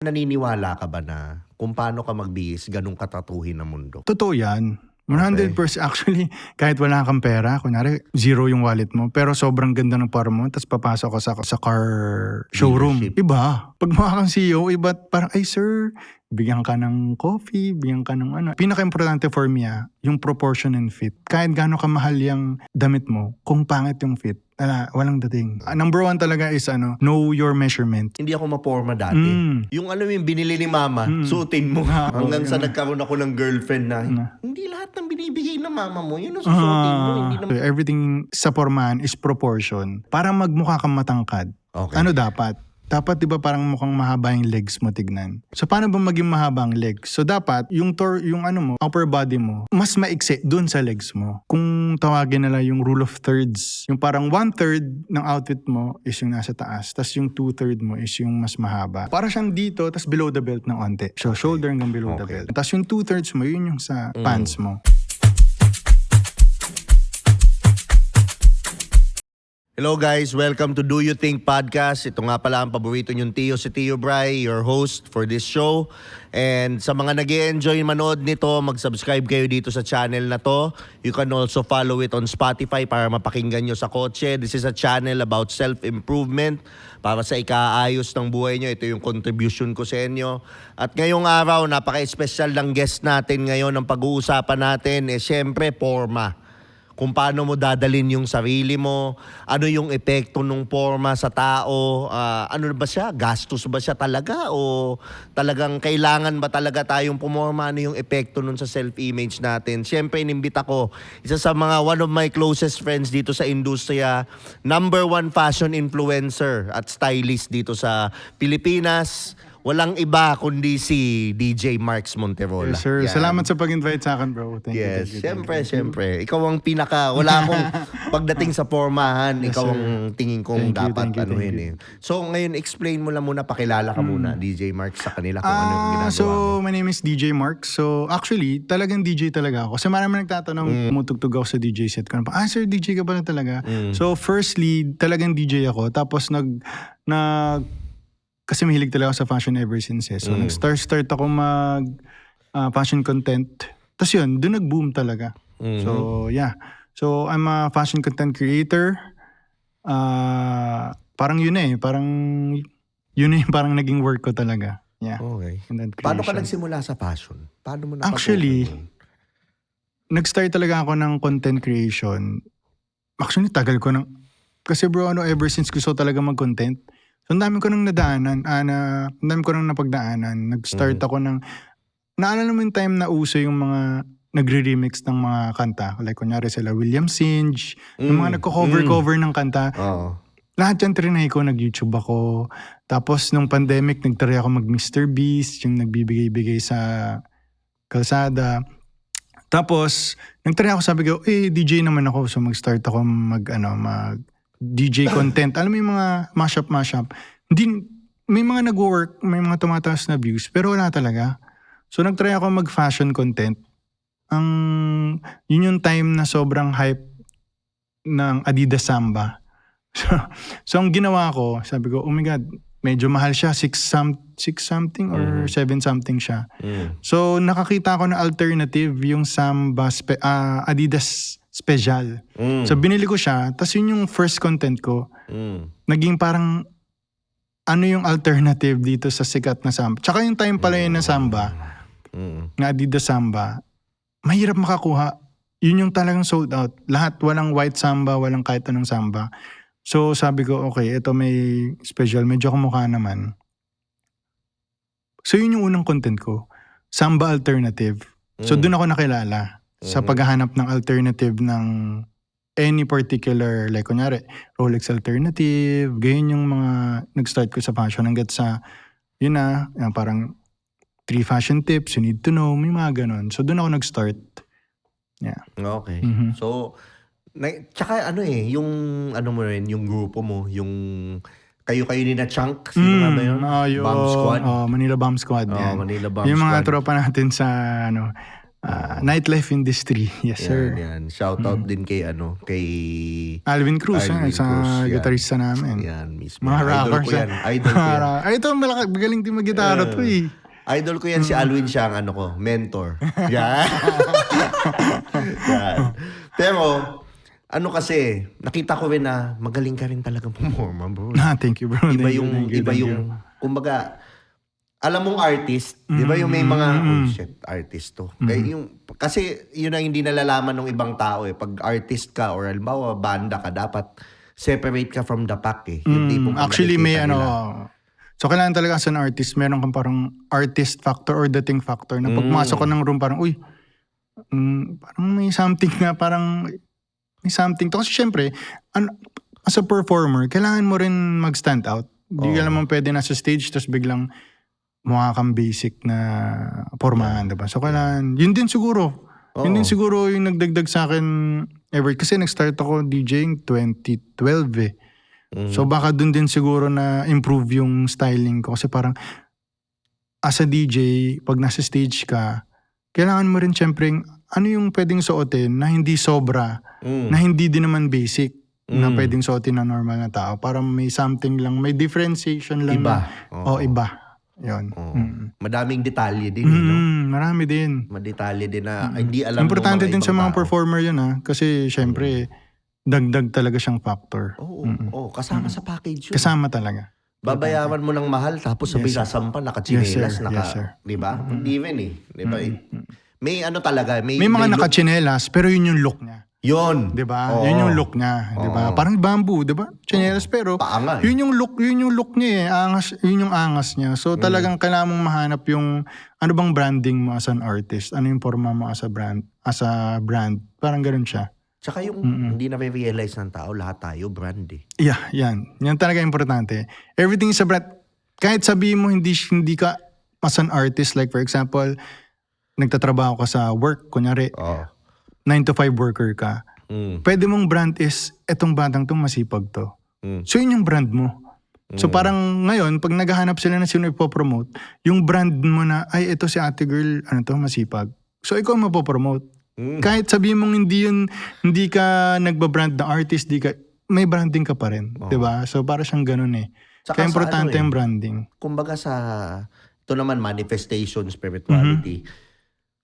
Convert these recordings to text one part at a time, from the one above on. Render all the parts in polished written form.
Naniniwala ka ba na kung paano ka magbihis ganun katatuhin ng mundo? Totoo yan. Okay. 100% actually, kahit wala kang pera, kunwari, zero yung wallet mo, pero sobrang ganda ng par mo, tapos papasok ka sa car showroom. Dealership. Iba. Pag mukha kang CEO, iba, parang, ay sir, bigyan ka ng coffee, bigyan ka ng ano. Pinaka-importante for me, yung proportion and fit. Kahit gaano kamahal yung damit mo, kung pangit yung fit, walang dating. Number one talaga is know your measurement. Hindi ako maporma dati. Yung yung binili ni mama, suotin mo. Hanggang sa nagkaroon ako ng girlfriend na, hindi lahat ng binibigay ng mama mo, yun ang susuotin mo. Hindi naman. Everything sa pormahan is proportion. Para magmukha kang matangkad. Okay. Ano dapat? Dapat 'di ba parang mukhang mahaba yung legs mo tignan. So paano ba maging mahaba ang legs? So dapat yung upper body mo, mas maiksi dun sa legs mo. Kung tawagin nila yung rule of thirds, yung parang 1/3 ng outfit mo is yung nasa taas, tas yung 2/3 mo is yung mas mahaba. Para siyang dito, tas below the belt ng onte. So shoulder hanggang below the belt. Tas yung 2/3 mo, yun yung sa pants mo. Hello guys, welcome to Do You Think Podcast. Ito nga pala ang paborito niyong Tio, si Tio Bry, your host for this show. And sa mga nag-e-enjoy manood nito, mag-subscribe kayo dito sa channel na to. You can also follow it on Spotify para mapakinggan nyo sa kotse. This is a channel about self-improvement para sa ikaayos ng buhay nyo. Ito yung contribution ko sa inyo. At ngayong araw, napaka-special ng guest natin ngayon. Ang pag-uusapan natin syempre, forma. Kung paano mo dadalin yung sarili mo, ano yung epekto ng forma sa tao, ano ba siya, gastos ba siya talaga o talagang kailangan ba talaga tayong pumorma, ano yung epekto nun sa self-image natin. Siyempre, inimbita ko, isa sa one of my closest friends dito sa industriya, number 1 fashion influencer at stylist dito sa Pilipinas. Walang iba kundi si DJ Marks Monterola. Yes, sir. Yan. Salamat sa pag-invite sa akin, bro. Thank you. Siyempre. Ikaw ang wala akong pagdating sa formahan, Yes, ikaw sir. ang tingin kong Thank you, dapat thank you. eh. So ngayon, explain mo lang muna, pakilala ka muna, DJ Marks, sa kanila kung ano yung ginagawa So, mo. my name is DJ Mark. So, actually, talagang DJ talaga ako. Kasi marami nagtatanong, tumutugtog ako sa DJ set ko. Sir, DJ ka pala talaga. So, firstly, talagang DJ ako. Tapos, kasi mahilig talaga ako sa fashion ever since. So, nag-start ako fashion content. Tapos yun, doon nag-boom talaga. So, yeah. So, I'm a fashion content creator. Parang yun parang yun parang naging work ko talaga. Yeah. Okay. Content Paano ka creation. nagsimula sa fashion? Paano mo Actually, napatukan yun? nag-start talaga ako ng content creation. Actually, tagal ko nang... Kasi bro, ever since gusto talaga mag-content. So, ang dami ko nang nadaanan. Ang dami ko nang napagdaanan. Nag-start ako ng... Naalala mo yung time na uso yung mga nagre-remix ng mga kanta. Like, kunyari sila William Singe. Yung mga nagko-cover ng kanta. Oo. Lahat yan trinay ko. Nag-YouTube ako. Tapos, nung pandemic, nagtry ako mag-Mr. Beast. Yung nagbibigay-bigay sa kalsada. Tapos, nagtry ako, sabi ko, DJ naman ako. So, mag-start ako mag-DJ content. Alam mo yung mga mashup. Hindi, may mga nag-work, may mga tumataas na views, pero wala talaga. So, nagtry ako mag-fashion content. Yun yung time na sobrang hype ng Adidas Samba. So, ang ginawa ko, sabi ko, oh my God, medyo mahal siya, 6 something or 7 something siya. So, nakakita ko na alternative yung Samba Adidas Special. So, binili ko siya. Tapos yun yung first content ko. Naging parang ano yung alternative dito sa sikat na Samba. Tsaka yung time pala yun na Samba, na Adidas Samba, mahirap makakuha. Yun yung talagang sold out. Lahat, walang white Samba, walang kahit anong Samba. So, sabi ko, okay, ito may special. Medyo kumukha naman. So, yun yung unang content ko. Samba alternative. So, doon ako nakilala sa paghahanap ng alternative ng any particular, like kunyari, Rolex alternative, ganyan yung mga nag-start ko sa fashion hanggat sa, yun parang 3 fashion tips you need to know, may mga ganun. So, doon ako nag-start. Yeah. Okay. So, tsaka yung mo rin, yung grupo mo, yung kayo ni na Chunk, sino nga ba yun? Yung Bomb Squad? Manila Bomb Squad. Oh, yan. Manila Bomb Yung mga Squad. tropa natin sa Nightlife industry. Yes, sir. Yan. Shout out din kay Alvin Cruz, Alvin sa Cruz, yan. gitarista namin. Yan mismo. Mga Idol rockers. ko yan. Idol ko yan. Ay, ito, magaling din mag-gitara to eh. Idol ko yan si Alwin siya ang mentor. Yan. Yan. Pero, kasi, nakita ko rin na magaling ka rin talagang pumorma, bro. Thank you, bro. Iba Thank you. kumbaga, alam mong artist, di ba yung may mga, artist to. Kasi yun ang hindi nalalaman ng ibang tao eh. Pag artist ka or halimbawa banda ka, dapat separate ka from the pack eh. Yung tipong Actually, may nila. So, kailangan talaga as an artist, meron kang parang artist factor or dating factor na pag pumasok ka ng room, parang, parang may something na parang, may something to. Kasi syempre, as a performer, kailangan mo rin mag-stand out. Hindi ka naman pwede nasa stage, tapos biglang mukha kang basic na pormahan, diba? So, kailangan, yun din siguro. Yun din siguro yung nagdagdag sa akin ever. Kasi nag-start ako DJing 2012 eh. So baka dun din siguro na improve yung styling ko. Kasi parang as a DJ, pag nasa stage ka, kailangan mo rin syempre ano yung pwedeng suotin na hindi sobra, na hindi din naman basic, na pwedeng suotin na normal na tao. Para may something lang, may differentiation lang. Iba. Iba. Yun. Madaming detalye din, no? Marami din. Madetalye din na hindi alam Importante ng mga din sa mga tao. performer yun kasi syempre, dagdag talaga siyang factor. Kasama sa package yun. Kasama talaga. Babayaran mo ng mahal tapos sabay sasampa, nakachinelas, Yes, sir. di ba? Hindi rin eh. Di ba? May talaga. May mga look. nakachinelas, pero yun yung look niya. Yun. Di ba? Yun yung look niya. Di ba? Parang bamboo, di ba? Chinelas, pero Paanga eh. yun yung look niya eh. Yun yung angas niya. So talagang kailangan mong mahanap yung ano bang branding mo as an artist? Ano yung forma mo as a brand? Parang ganun siya. Tsaka yung hindi na-realize ng tao, lahat tayo brand eh. Yeah, yan. Yan talaga importante. Everything is a brand. Kahit sabihin mo hindi ka as an artist, like for example, nagtatrabaho ka sa work, kunyari, 9 to 5 worker ka. Pwede mong brand is, etong batang tong masipag to. So yun yung brand mo. So parang ngayon, pag naghahanap sila na sino ipopromote, yung brand mo na, ay ito si ate girl, masipag. So ikaw mapopromote. Kahit sabihin mong hindi ka nagbabrand na artist, may branding ka pa rin. Diba? So para siyang ganun eh. Saka Kaya importante yung branding. Kumbaga ito naman manifestation, spirituality.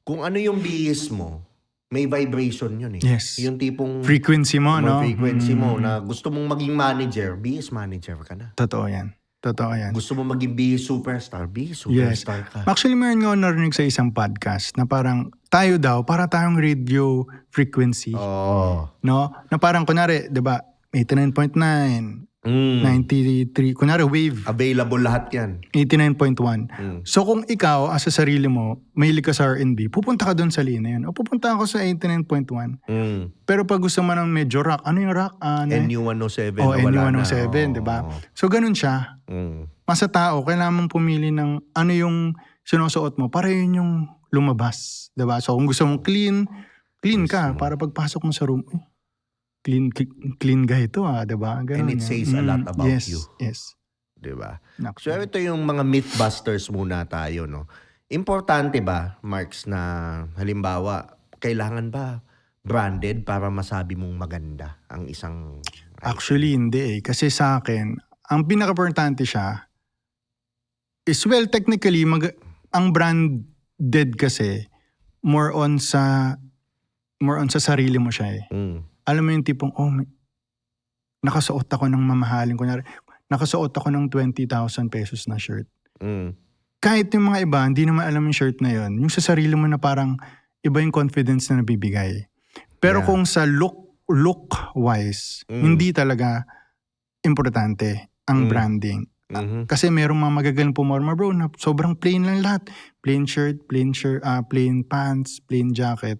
Kung ano yung bihis mo, may vibration yun eh. Yes. Yung tipong Frequency mo, no? frequency mo na gusto mong maging manager, bihis manager ka na. Totoo yan. Gusto mo maging bihis superstar superstar ka. Actually, meron nga narinig sa isang podcast na parang tayo daw, para tayong radio frequency. No? Na parang, kunwari, di ba, 89.9, 93, kunwari wave. Available lahat yan. 89.1. So kung ikaw, as sa sarili mo, mahilig ka sa R&B, pupunta ka doon sa linya yun. O pupunta ako sa 89.1. Pero pag gusto mo ng medyo rock, ano yung rock? NU107. NU107, di ba? So ganun siya. Mas sa tao, kailangan mong pumili ng ano yung sinusuot mo para yun yung lumabas. Di ba? So kung gusto mong clean ka para pagpasok mo sa room, clean guy ito di ba? And it says a lot about you. Yes. Di ba? So ito yung mga mythbusters muna tayo, no? Importante ba, Marks, na halimbawa, kailangan ba branded para masabi mong maganda ang isang... Actually, hindi eh. Kasi sa akin, ang pinaka-importante siya is, technically, ang branded kasi, more on sa sarili mo siya eh. Alam mo yung tipong, nakasuot ako ng mamahalin. Kunyari, nakasuot ako ng 20,000 pesos na shirt. Kahit yung mga iba, hindi naman alam yung shirt na yun. Yung sa sarili mo na parang iba yung confidence na nabibigay. Pero kung sa look-wise, hindi talaga importante ang branding. Kasi merong mga magagaling pumorma, bro, na sobrang plain lang lahat. Plain shirt, plain pants, plain jacket.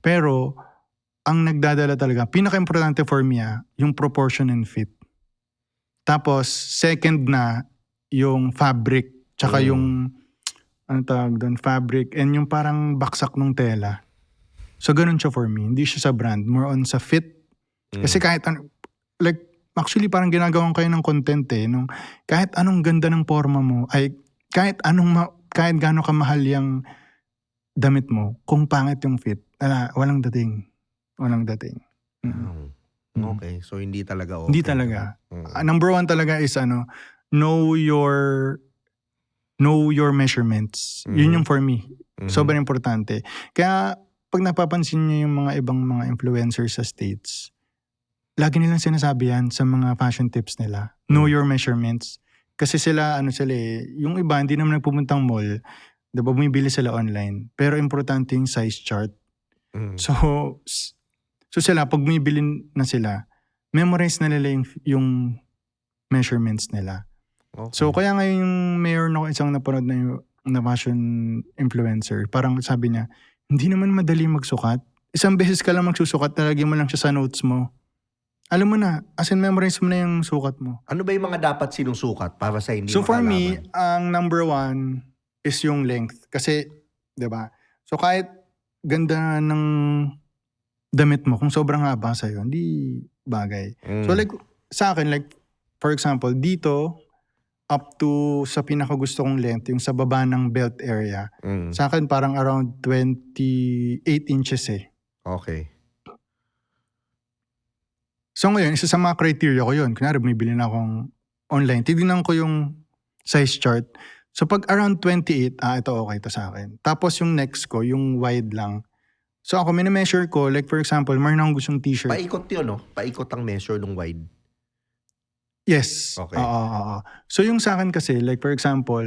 Pero, ang nagdadala talaga, pinaka-importante for me, yung proportion and fit. Tapos, second na, yung fabric, tsaka yung, fabric, and yung parang baksak ng tela. So, ganun siya for me. Hindi siya sa brand. More on sa fit. Kasi kahit, actually parang ginagawan kayo ng content eh. Kahit anong ganda ng forma mo, ay, kahit gaano kamahal yung damit mo, kung pangit yung fit, walang dating. Walang dating. Mm. Okay, so hindi talaga okay. Hindi talaga. Number one talaga is know your measurements. Yun yung for me. Sobrang importante. Kaya pag napapansin niyo yung mga ibang mga influencers sa States, lagi nilang sinasabi yan sa mga fashion tips nila. Know your measurements. Kasi sila, yung iba hindi naman nagpupuntang mall, diba bumibili sila online. Pero importante yung size chart. So sila, pag bumibili na sila, memorize na nila yung measurements nila. Okay. So kaya ngayon yung mayroon ako isang napanood na fashion influencer, parang sabi niya, hindi naman madali magsukat. Isang beses ka lang magsusukat, nalagyan mo lang siya sa notes mo. Alam mo na, as in memorize mo na yung sukat mo. Ano ba yung mga dapat sinusukat para sa hindi So for makalaman? me, ang number one is yung length. Kasi, di ba? So kahit ganda ng damit mo, kung sobrang haba sa'yo, hindi bagay. So like, sa akin, like, for example, dito, up to sa pinakagusto kong length, yung sa baba ng belt area, sa akin parang around 28 inches eh. Okay. So ngayon, isa sa mga criteria ko yun. Kunyari, bumibili na akong online. Tignan ko yung size chart. So pag around 28, ito okay to sa akin. Tapos yung next ko, yung wide lang. So ako, minimeasure ko, like for example, mayroon akong gustong t-shirt. Paikot yun, no? Paikot ang measure ng wide. Yes. Okay. So yung sa akin kasi, like for example,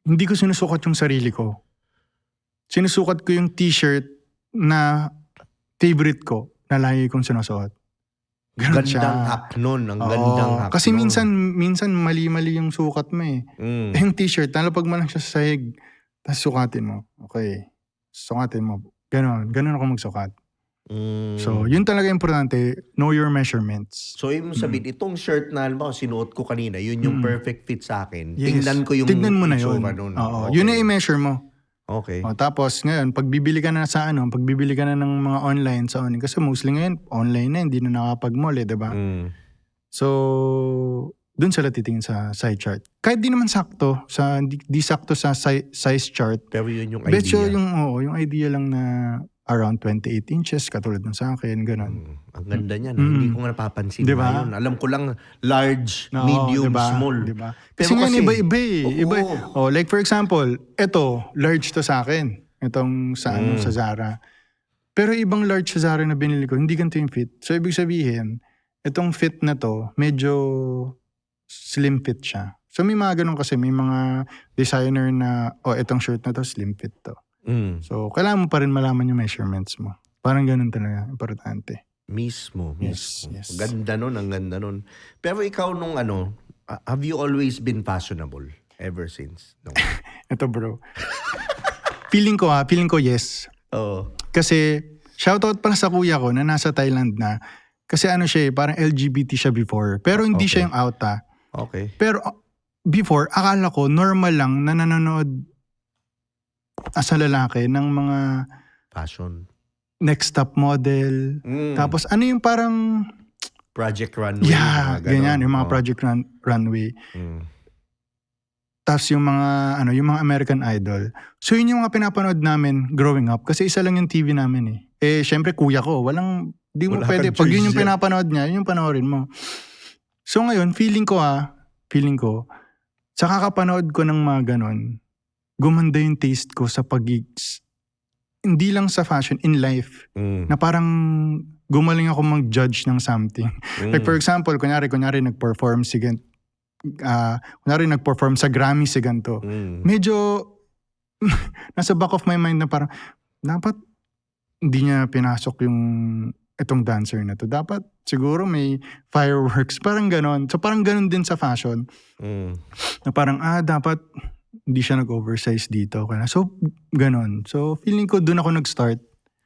hindi ko sinusukat yung sarili ko. Sinusukat ko yung t-shirt na favorite ko na lagi kong sinusuot. Ganun siya. Gandang hack nun. Ang gandang hack kasi nun. minsan mali-mali yung sukat mo eh. Yung t-shirt, nalapag mo lang siya sa sahig, tapos sukatin mo. Okay. Sukatin mo. Ganun ako magsukat. So, yun talaga importante. Know your measurements. So, yung sabihin, itong shirt na alam mo, sinuot ko kanina, yun yung perfect fit sa akin. Yes. Tingnan ko yung Tignan mo na yun. itsura nun. Oo. Okay. Yun na i-measure mo. Okay. Tapos ngayon, pag bibili ka na pagbibili ka na ng mga online sa online, kasi mostly ngayon, online na, hindi na nakapag-mall eh, diba? So, dun sila titingin sa size chart. Kahit di naman sakto, di sakto sa size chart. Pero yun yung Bet idea. yung idea lang na around 28 inches, katulad ng sa akin, ganun. Ang ganda niya. Hindi ko nga napapansin Diba? na yun. Alam ko lang large, Oo, medium, diba? small. Diba? Pero Kasi nga kasi- iba-iba eh. Oo. Iba. Like for example, eto, large to sa akin. Itong sa Zara. Pero ibang large sa Zara na binili ko, hindi ganito yung fit. So ibig sabihin, itong fit na to, medyo slim fit siya. So may mga ganun kasi, may mga designer na, itong shirt na to, slim fit to. So kailangan mo pa rin malaman yung measurements mo. Parang ganun talaga, importante. Mismo. Yes. Ganda nun, ang ganda nun. Pero ikaw nung have you always been fashionable ever since? No. Ito bro. feeling ko yes. Oo. Kasi, shoutout pala sa kuya ko na nasa Thailand na. Kasi siya parang LGBT siya before. Pero hindi Okay. siya yung out Okay. Pero before, akala ko normal lang na nanonood as a lalaki ng mga Fashion. next top model. Tapos yung parang, Project Runway. yeah, mga ganyan, ganon. yung mga Oo. Project Runway. Tapos yung mga American Idol. So yun yung mga pinapanood namin growing up. Kasi isa lang yung TV namin eh. Syempre kuya ko, di mo Wala pwede. kang Pag yun choice yung yan. pinapanood niya, yun yung panoorin mo. So ngayon, feeling ko, sa kakapanood ko ng mga ganon, gumanda yung taste ko sa pag-gigs. Hindi lang sa fashion, in life. Na parang gumaling ako mag-judge ng something. Like for example, kunyari nag-perform si nag-perform sa Grammy si ganito. Medyo nasa back of my mind na parang dapat hindi niya pinasok yung itong dancer na to. Dapat siguro may fireworks. Parang ganon. So parang ganon din sa fashion. Na parang dapat hindi siya nag-oversize dito. So ganon. So feeling ko doon ako nag-start.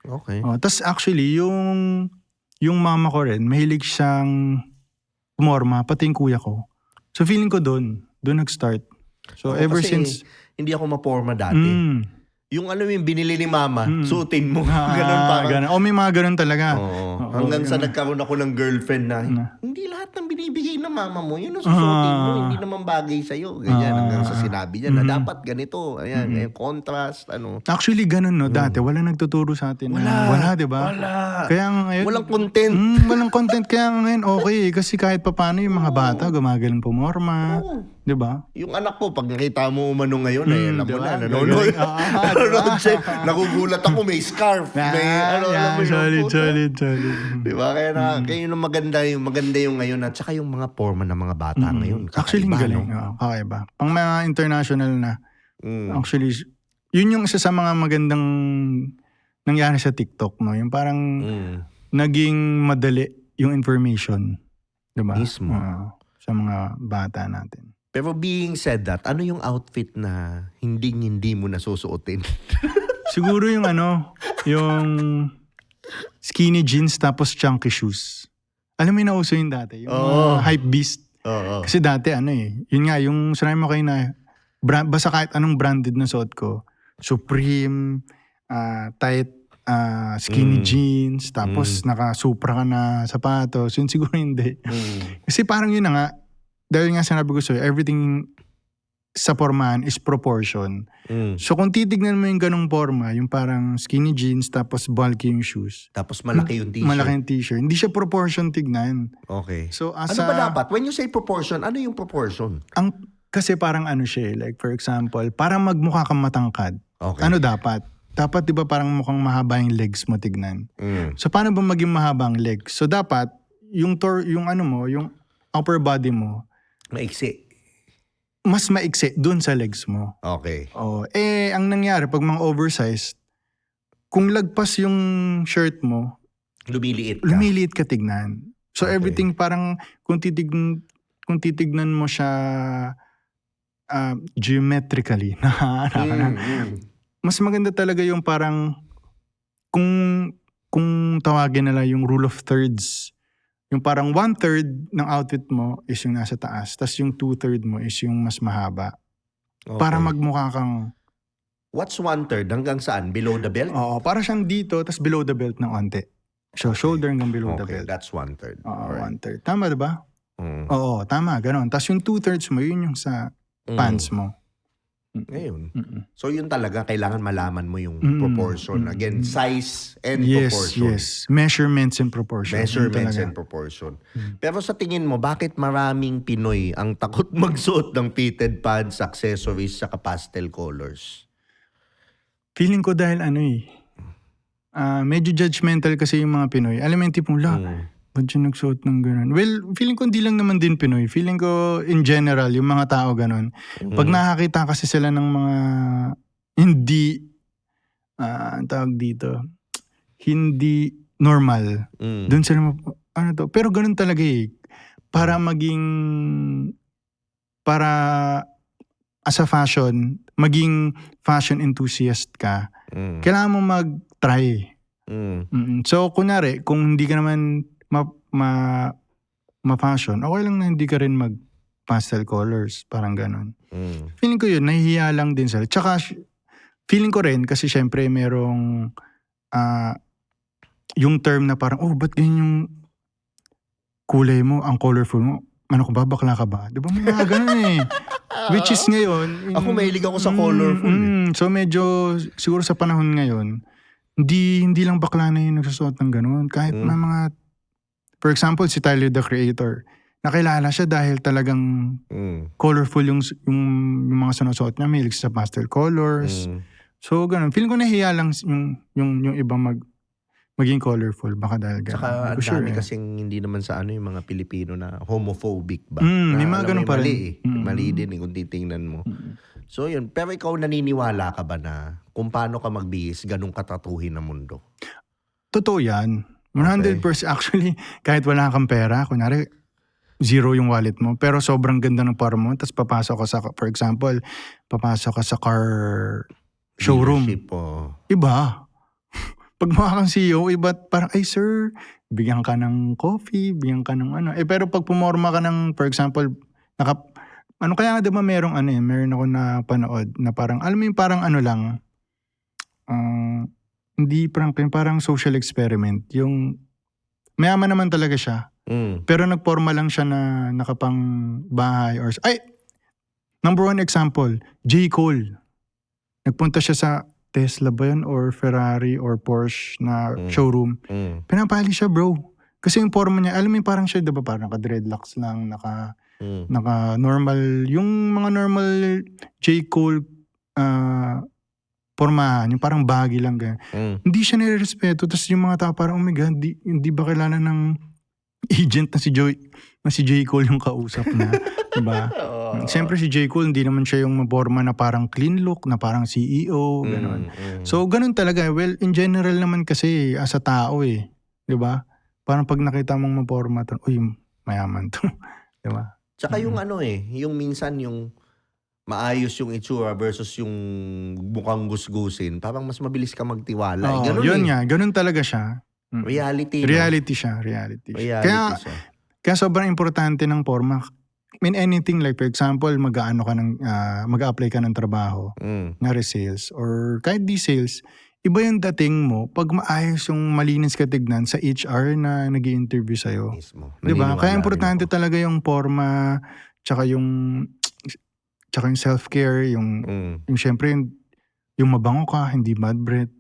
Okay. Tapos actually yung mama ko rin, mahilig siyang umorma, pati yung kuya ko. So feeling ko doon nag-start. So Ako ever kasi, since, hindi ako maporma dati. Yung ano yung binili ni mama, suotin mo. Ah, Ganun parang. ganun. O may mga ganun talaga. Oo. Oo, Hanggang sa yun. nagkaroon ako ng girlfriend na, hindi lahat ng binibigay ng mama mo, yun ang susuotin mo, hindi naman bagay sa'yo. Ganyan, hanggang sa sinabi niya na dapat ganito, ayan, contrast, ano. Actually, ganun, no? Dati, wala nagtuturo sa atin. Wala, di ba? Wala. Kaya ngayon, Walang content. walang content. Kaya ngayon, okay. Kasi kahit papaano yung mga bata, gumagaling pumorma. Di ba? Yung anak ko, pag nakita mo umano ngayon, ay alam mo diba? na, nanonood. Gagaling. Nanonood siya. Nagugulat ako, may scarf. May ano, alam mo yun. solid. Diba? Kaya yung maganda yung ngayon at saka yung mga forma ng mga bata ngayon. Actually, Kakaiba, galing. no? Oo, kakaiba. Pang mga international na. Mm. Actually, yun yung isa sa mga magandang nangyari sa TikTok, no? Yung parang naging madali yung information. Diba? Mismo. Sa mga bata natin. Pero being said that, ano yung outfit na hindi mo nasusuotin? Siguro yung yung skinny jeans tapos chunky shoes. Alam mo yung nauso yun dati? Yung mga hype beast. Oo. Kasi dati yun nga, yung sinabi mo kayo na, basta kahit anong branded na suot ko, Supreme, tight, skinny jeans, tapos naka-supra ka na sapatos, yun siguro hindi. Kasi parang yun na nga, dahil nga sinabi ko sa'yo, everything sa formahan is proportion. So kung titignan mo yung ganong forma, yung parang skinny jeans tapos bulky yung shoes. Tapos malaki yung t-shirt. Malaki yung t-shirt. Hindi siya proportion tignan. Okay. So Ano ba dapat? When you say proportion, ano yung proportion? Kasi parang siya, like for example, parang magmukha kang matangkad. Okay. Ano dapat? Dapat 'di ba parang mukhang mahaba yung legs mo tignan. So paano ba maging mahaba ang legs? So dapat yung yung upper body mo Maiksi. mas maiksi dun sa legs mo. Okay. Ang nangyari pag mga oversized, kung lagpas yung shirt mo, lumiliit ka tignan. So Okay. everything parang kung titignan mo siya geometrically, mas maganda talaga yung parang kung tawagin nila yung rule of thirds. Yung parang 1/3 ng outfit mo is yung nasa taas, tas yung 2/3 mo is yung mas mahaba. Okay. Para magmukha kang... What's 1/3? Hanggang saan? Below the belt? Oo, para siyang dito, tas below the belt ng onte. So, shoulder hanggang below the Okay, belt. that's 1/3. Oo, Alright. 1/3. Tama diba? Oo, tama, ganon. Tas yung 2/3 mo, yun yung sa pants mo. Ngayon. Mm-mm. So yun talaga, kailangan malaman mo yung Mm. proportion. Again, size and Yes, proportion. yes. Measurements and proportion. Measurements Yun and talaga. proportion. Pero sa tingin mo, bakit maraming Pinoy ang takot magsuot ng fitted pants, accessories, saka pastel colors? Feeling ko dahil medyo judgmental kasi yung mga Pinoy. Alam mo yung tipong, ba't siya nagsuot ng gano'n? Well, feeling ko hindi lang naman din Pinoy. Feeling ko in general, yung mga tao gano'n. Pag nakakita kasi sila ng mga hindi, ang tawag dito, hindi normal. Doon sila, Pero gano'n talaga eh. Para as a maging fashion enthusiast ka, kailangan mo mag-try. So, kunyari, kung hindi ka naman ma-fashion, okay lang na hindi ka rin mag-pastel colors. Parang ganon. Feeling ko yun, nahihiya lang din sila. Tsaka, feeling ko rin, kasi syempre merong yung term na parang, ba't ganyan yung kulay mo, ang colorful mo? Ano ka ba? Bakla ka ba? Di ba may mga ganon eh. Which is ngayon. Ako mahilig ako sa colorful. So medyo, siguro sa panahon ngayon, hindi lang bakla na yung nagsusuot ng ganun. Kahit may mga, for example, si Tyler, the Creator, nakilala siya dahil talagang colorful yung mga sinusuot niya. Mahilig sa pastel colors. So, ganun. Feeling ko nahiya lang yung iba maging colorful. Baka dahil ganun. Saka ang dami kasing hindi naman sa yung mga Pilipino na homophobic ba? May mga ganun pa rin. Mali din kung titingnan mo. So yun, pero ikaw naniniwala ka ba na kung paano ka magbihis, ganun katatuhin ng mundo? Totoo yan. 100% actually, kahit wala kang pera, kunyari, zero yung wallet mo, pero sobrang ganda ng par mo, tapos papasok ka for example, papasok ka sa car showroom. Iba. Pag mukha kang CEO, iba, parang, ay sir, bigyan ka ng coffee, bigyan ka ng pero pag pumorma ka ng, for example, kaya nga diba meron ako na panood, na parang, alam mo yung parang lang, hindi Franklin, parang social experiment. Yung mayaman naman talaga siya. Pero nagporma lang siya na nakapang bahay or... Ay! Number one example, J. Cole. Nagpunta siya sa Tesla ba yun or Ferrari or Porsche na showroom. Pinapali siya, bro. Kasi yung forma niya, alam mo yung parang siya, diba parang naka-dreadlocks lang, naka-normal, yung mga normal J. Cole pormahan, yung parang baggy lang ganyan. Hindi siya nire-respeto. Tapos yung mga tao parang, oh my God, hindi ba kilala ng agent na si J. Cole yung kausap na, diba? Siyempre si J. Cole, hindi naman siya yung maporma na parang clean look, na parang CEO, gano'n. So, ganun talaga. Well, in general naman kasi, as a tao diba? Parang pag nakita mong maporma, uy, mayaman to. Diba? Tsaka yung yung minsan yung maayos yung itsura versus yung mukhang gusgusin, parang mas mabilis ka magtiwala. Ganun yun nga, ganun talaga siya. Reality, no? Reality siya. Kaya sobrang importante ng forma. In anything, like for example, mag-a-apply ka ng trabaho, sales, or kahit di sales, iba yung dating mo pag maayos yung malinis ka tignan sa HR na nag-i-interview sa'yo. Mismo. Diba? Kaya Naniniwala importante rin ako. talaga yung forma, tsaka yung self-care, yung syempre yung mabango ka, hindi bad breath,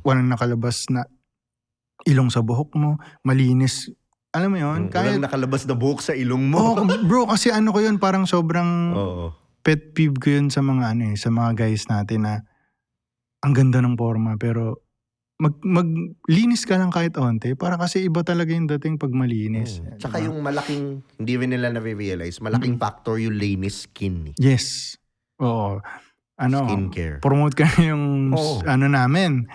walang nakalabas na ilong sa buhok mo, malinis. Alam mo yun? Walang nakalabas na buhok sa ilong mo. Bro, kasi ko yun, parang sobrang pet peeve ko yun sa mga sa mga guys natin na ang ganda ng forma, pero maglinis ka lang kahit onte, para kasi iba talaga yung dating pag malinis. Tsaka diba? yung malaking, hindi rin nila na-realize, malaking factor yung linis skin. Yes. Oo. Skincare. Promote ka na yung namin.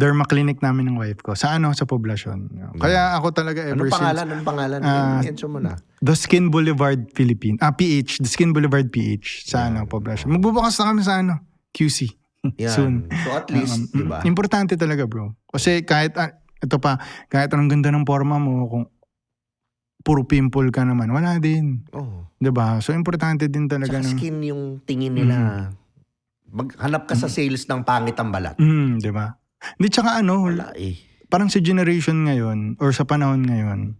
Derma clinic namin ng wife ko. Sa poblasyon. Kaya ako talaga ever since. Anong pangalan? Mention mo na. The Skin Boulevard Philippines. PH. The Skin Boulevard PH. Sa poblasyon. Magbubukas na kami sa QC. Yan. Soon. So at least, diba? Importante talaga, bro. Kasi kahit, kahit anong ganda ng forma mo, kung puro pimple ka naman, wala din. Diba? So importante din talaga. Tsaka skin yung tingin nila. Maghanap ka sa sales ng pangit ang balat. Diba? Hindi, tsaka wala parang sa generation ngayon, or sa panahon ngayon,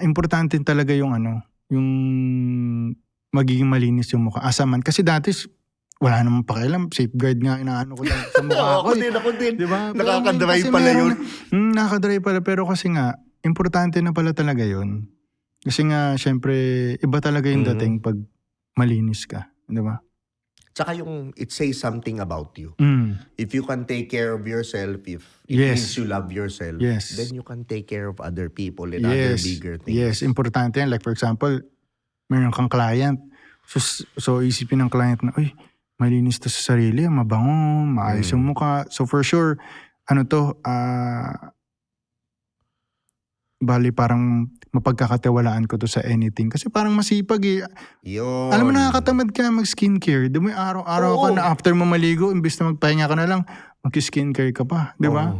importante talaga yung yung magiging malinis yung mukha. Asaman. Kasi dati, wala namang pakialam. Safeguard nga, inaano ko lang sa mukha ko. Ako din. Diba? Nakakadry pala yun. Nakakadry pala. Pero kasi nga, importante na pala talaga yun. Kasi nga, syempre, iba talaga yung dating pag malinis ka. Diba? Tsaka yung, it says something about you. If you can take care of yourself, if it means you love yourself, then you can take care of other people and other bigger things. Yes, importante yan. Like for example, meron kang client. So isipin ng client na, uy, malinis to sa sarili, mabango, maayos yung mukha. So for sure, bali parang mapagkakatiwalaan ko to sa anything. Kasi parang masipag Yun. Alam mo, nakakatamad ka mag-skincare. Di mo araw-araw ka na after mo maligo, imbis na magpahinga ka na lang, mag-skincare ka pa. Di ba?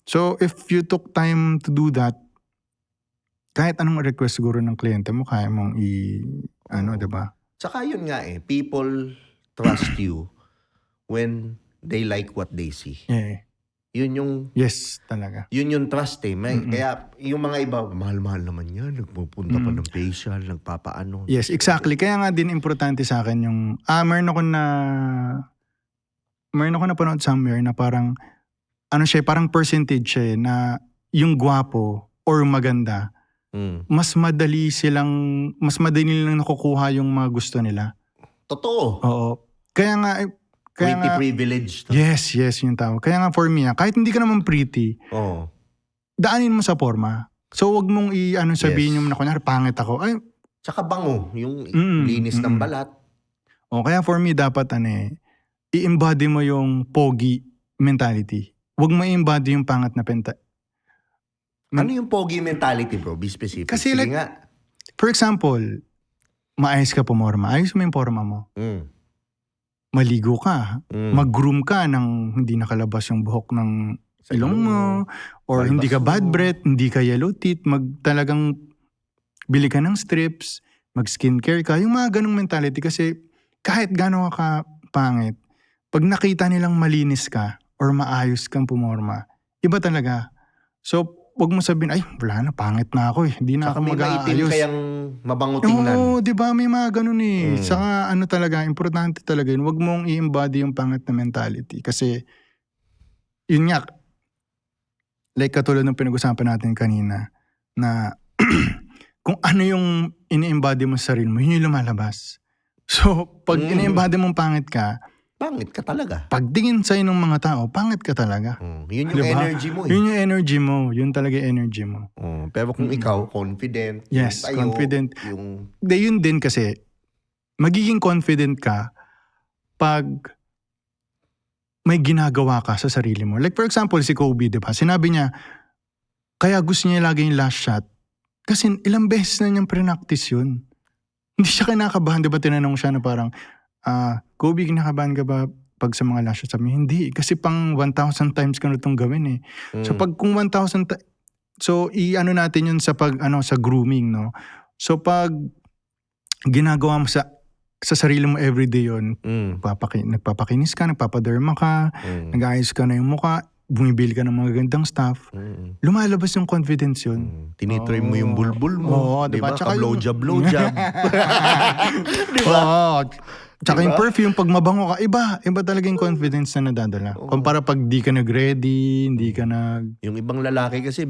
So if you took time to do that, kahit anong request siguro ng kliyente mo, kaya mong di ba? Tsaka yun nga people trust you when they like what they see. Yeah. Yun yung... Yes, talaga. Yun yung trust Kaya yung mga iba, mahal-mahal naman yan. Nagpupunta pa ng facial, nagpapaano. Yes, exactly. Kaya nga din importante sa akin yung... meron ako napanood somewhere na parang... parang percentage siya na yung gwapo or maganda, mas madali nilang nakukuha yung mga gusto nila. Totoo. Oo. Kaya nga... Pretty privilege. Yes, yung tawag. Kaya nga for me, kahit hindi ka naman pretty, daanin mo sa forma. So wag mong sabihin yung na kunyari, pangit ako. Ay, tsaka bango, yung linis ng balat. Kaya for me, dapat i-embody mo yung pogi mentality. Wag mo i-embody yung pangit na Ano yung pogi mentality, bro? Be specific. Kasi Sige nga. For example, maayos ka pumorma. Ayos mo yung forma mo. Maligo ka, mag-groom ka nang hindi nakalabas yung buhok ng ilong mo, or hindi ka bad breath, hindi ka yellow teeth, talagang bili ka ng strips, mag-skincare ka, yung mga ganong mentality. Kasi kahit gano'n ka pangit, pag nakita nilang malinis ka or maayos kang pumorma, iba talaga. So, wag mo sabihin, ay, wala na, pangit na ako eh. Hindi na Saka ako may maitim mag-aayos. kayang mabango tingnan. Oo, di ba? May mga ganun eh. Mm. Saka ano talaga, importante talaga yun. Wag mong i-embody yung pangit na mentality. Kasi, yun nga, like katulad ng pinag-usapan natin kanina, na kung ano yung ini-embody mo sa sarili mo, yun yung lumalabas. So, pag ini-embody mong pangit ka, Pangit ka talaga. pagtingin sa'yo ng mga tao, pangit ka talaga. Yun yung Diba? energy mo eh. Yun yung energy mo. Yun talaga yung energy mo. Pero kung ikaw, confident. Yes, yung tayo, confident. Yung... Yun din kasi, magiging confident ka pag may ginagawa ka sa sarili mo. Like for example, si Kobe, di ba? Sinabi niya, kaya gusto niya lagi yung last shot. Kasi ilang beses na niyang pre-practice yun. Hindi siya kinakabahan. Di ba tinanong siya na parang, Kobe, kinakabahan ka ba pag sa mga last shots? Sabi, hindi. Kasi pang 1,000 times ka na itong gawin eh. So pag kung 1,000 so i-ano natin yun sa sa grooming, no? So pag ginagawa mo sa sarili mo everyday yun, nagpapakinis ka, nagpapaderma ka, nag-ayos ka na yung mukha, bumibili ka ng mga gandang stuff, lumalabas yung confidence yun. Tinitry mo yung bulbul mo. Oo, diba? diba? Tsaka yung- Blowjob. Diba? Oo. Tsaka yung perfume, pag mabango ka, iba talaga yung confidence na nadadala. Kumpara pag di ka nag-ready, hindi ka Yung ibang lalaki kasi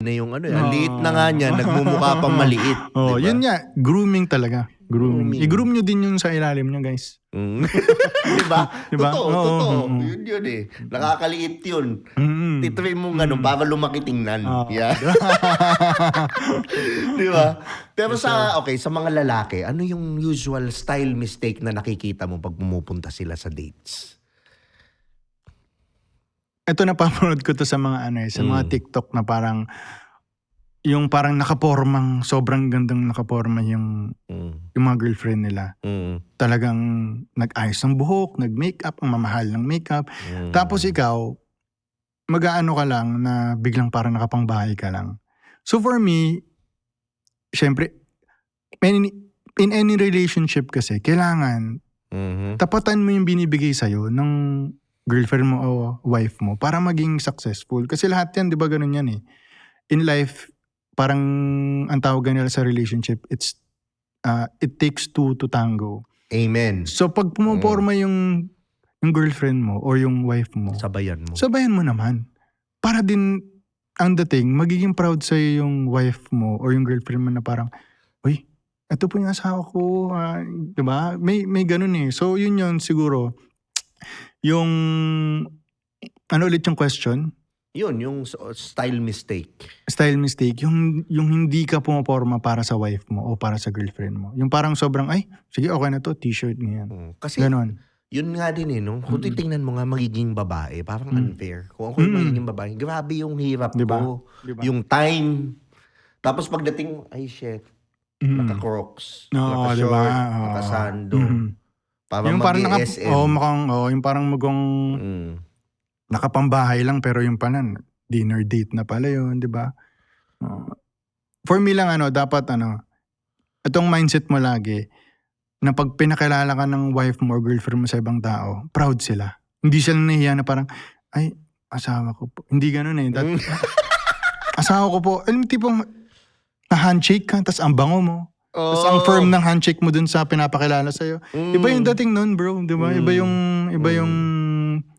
na yung ang liit na nga niya, nagmumukha pang maliit. Oh, diba? yun nga, grooming talaga. Grooming. I-groom nyo din yun sa ilalim nyo, guys. Diba? Diba? Totoo. Oo. Yun eh. Nakakaliit yun. Mm. Titry mo ganun para lumaki tingnan. Oo. Yeah. Diba? Pero sa mga lalaki, ano yung usual style mistake na nakikita mo pag pumupunta sila sa dates? Ito napapanood ko to sa mga sa mga TikTok na parang yung parang nakapormang, sobrang gandang nakaporma yung mga girlfriend nila. Talagang nag-ayos ng buhok, nag-makeup, ang mamahal ng makeup. Tapos ikaw, mag-aano ka lang na biglang parang nakapangbahay ka lang. So for me, syempre, in any relationship kasi, kailangan tapatan mo yung binibigay sa'yo ng girlfriend mo o wife mo para maging successful. Kasi lahat yan, di ba ganun yan eh. In life, parang ang tawagan nila sa relationship, it takes two to tango. Amen. So pag pumuporma yung girlfriend mo or yung wife mo, sabayan mo naman. Para din, ang dating, magiging proud sa'yo yung wife mo or yung girlfriend mo na parang, uy, ito po yung asawa ko, diba? May ganun eh. So yun siguro, yung, ano ulit yung question? Yun, yung style mistake. Style mistake, yung hindi ka pumaporma para sa wife mo o para sa girlfriend mo. Yung parang sobrang, ay, sige, okay na to, t-shirt niyan. Kasi, ganon. Yun nga din eh, no? Kung titingnan mo nga magiging babae, parang unfair. Kung ako yung magiging babae, grabe yung hirap ko. Diba? Yung time. Tapos pagdating, ay shit, naka-crocs, naka-short, diba? naka-sando. Para yung parang mag-ESM. yung parang nakapambahay lang pero yung panan, dinner date na pala yun, di ba? For me lang dapat itong mindset mo lagi, na pag pinakilala ka ng wife mo or girlfriend mo sa ibang tao, proud sila. Hindi sila nahiya na parang, ay, asawa ko po. Hindi ganun eh. Asawa ko po. Alam mo, tipong na-handshake ka, tas ang bango mo. Tas ang firm ng handshake mo dun sa pinapakilala sa'yo. Iba yung dating nun, bro. Di ba? Iba yung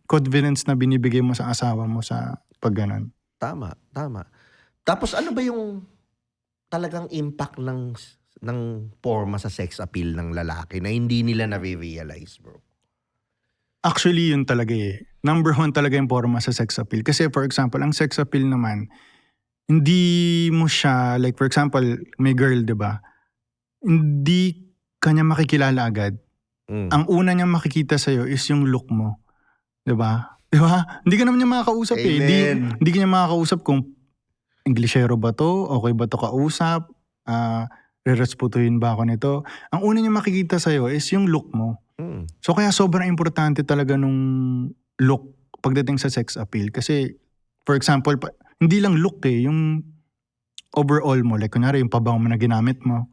confidence na binibigay mo sa asawa mo sa pag ganun. Tama. Tapos ano ba yung talagang impact ng forma sa sex appeal ng lalaki na hindi nila na-realize, bro? Actually, yun talaga eh. Number 1 talaga yung forma sa sex appeal. Kasi for example, ang sex appeal naman, hindi mo siya, like for example, may girl, di ba? Hindi kanya makikilala agad. Ang una niyang makikita sa'yo is yung look mo. Di ba? Di ba? Hindi ka naman niya makakausap eh. Hindi ka niya makakausap kung Englishero ba to? Okay ba to kausap? Reresputuhin ba ako nito? Ang una niya makikita sa'yo is yung look mo. So kaya sobrang importante talaga nung look pagdating sa sex appeal. Kasi, for example, hindi lang look eh, yung overall mo. Like, kunwari, yung pabango mo na ginamit mo,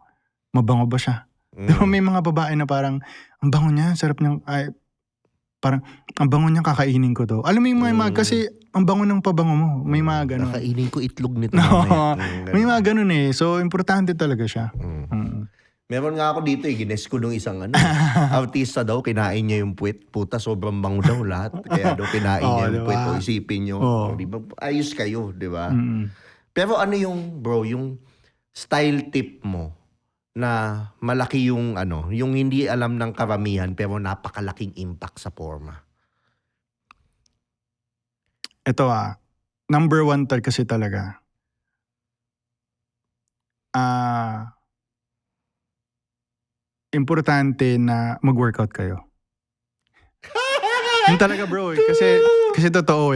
mabango ba siya? Diba may mga babae na parang, ang bango niya, sarap niyang, parang, ang bango niya, kakainin ko to. Alam mo yung mga, kasi ang bango ng pabango mo. May mga ganun. Nakainin ko itlog nito. No, mamaya. may mga ganun eh. So, importante talaga siya. Meron nga ako dito gines ko nung isang artista daw, kinain niya yung puwet. Puta, sobrang bango daw lahat. Kaya daw kinain niya yung diba? puwet. O isipin nyo, di ba? Ayos kayo, di ba? Pero ano yung, bro, yung style tip mo na malaki yung yung hindi alam ng karamihan pero napakalaking impact sa forma? Ito number one kasi talaga. Importante na mag-workout kayo. Yun talaga bro Kasi totoo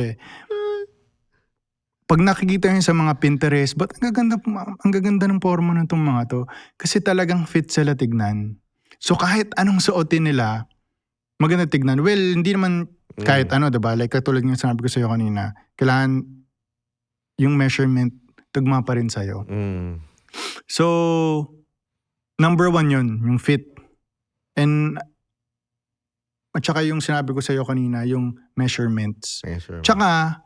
Pag nakikita nyo sa mga Pinterest, ba't ang gaganda ng forma ng itong mga to? Kasi talagang fit sila tignan. So kahit anong suotin nila, maganda tignan. Well, hindi naman kahit diba? Like katulad ng sinabi ko sa'yo kanina, kailangan yung measurement tugma pa rin sa'yo. So, number one yun, yung fit. And at saka yung sinabi ko sa'yo kanina, yung measurements. Tsaka,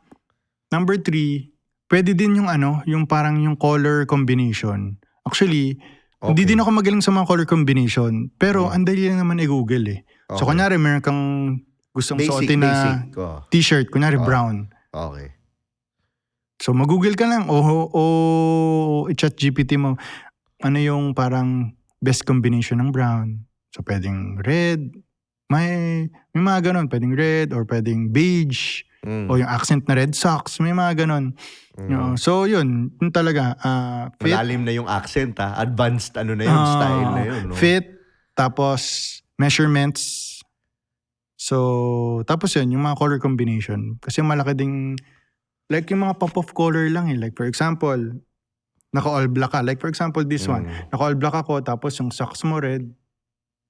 number 3, pwede din yung yung parang yung color combination. Actually, hindi din ako magaling sa mga color combination. Pero ang dali lang naman i-google So, kunyari, meron kang gustong suotin na t-shirt, kunyari brown. Okay. So, mag-google ka lang o i-chat GPT mo, ano yung parang best combination ng brown. So, pwedeng red, may mga ganon. Pwedeng red or pwedeng beige. O yung accent na red socks. May mga ganon. So, yun talaga. Fit. Malalim na yung accent Advanced na yung style na yun. No? Fit. Tapos, measurements. So, tapos yun, yung mga color combination. Kasi malaki ding, like yung mga pop of color lang Like for example, naka-all black ka. Like for example, this one. Naka-all black ako, tapos yung socks mo red.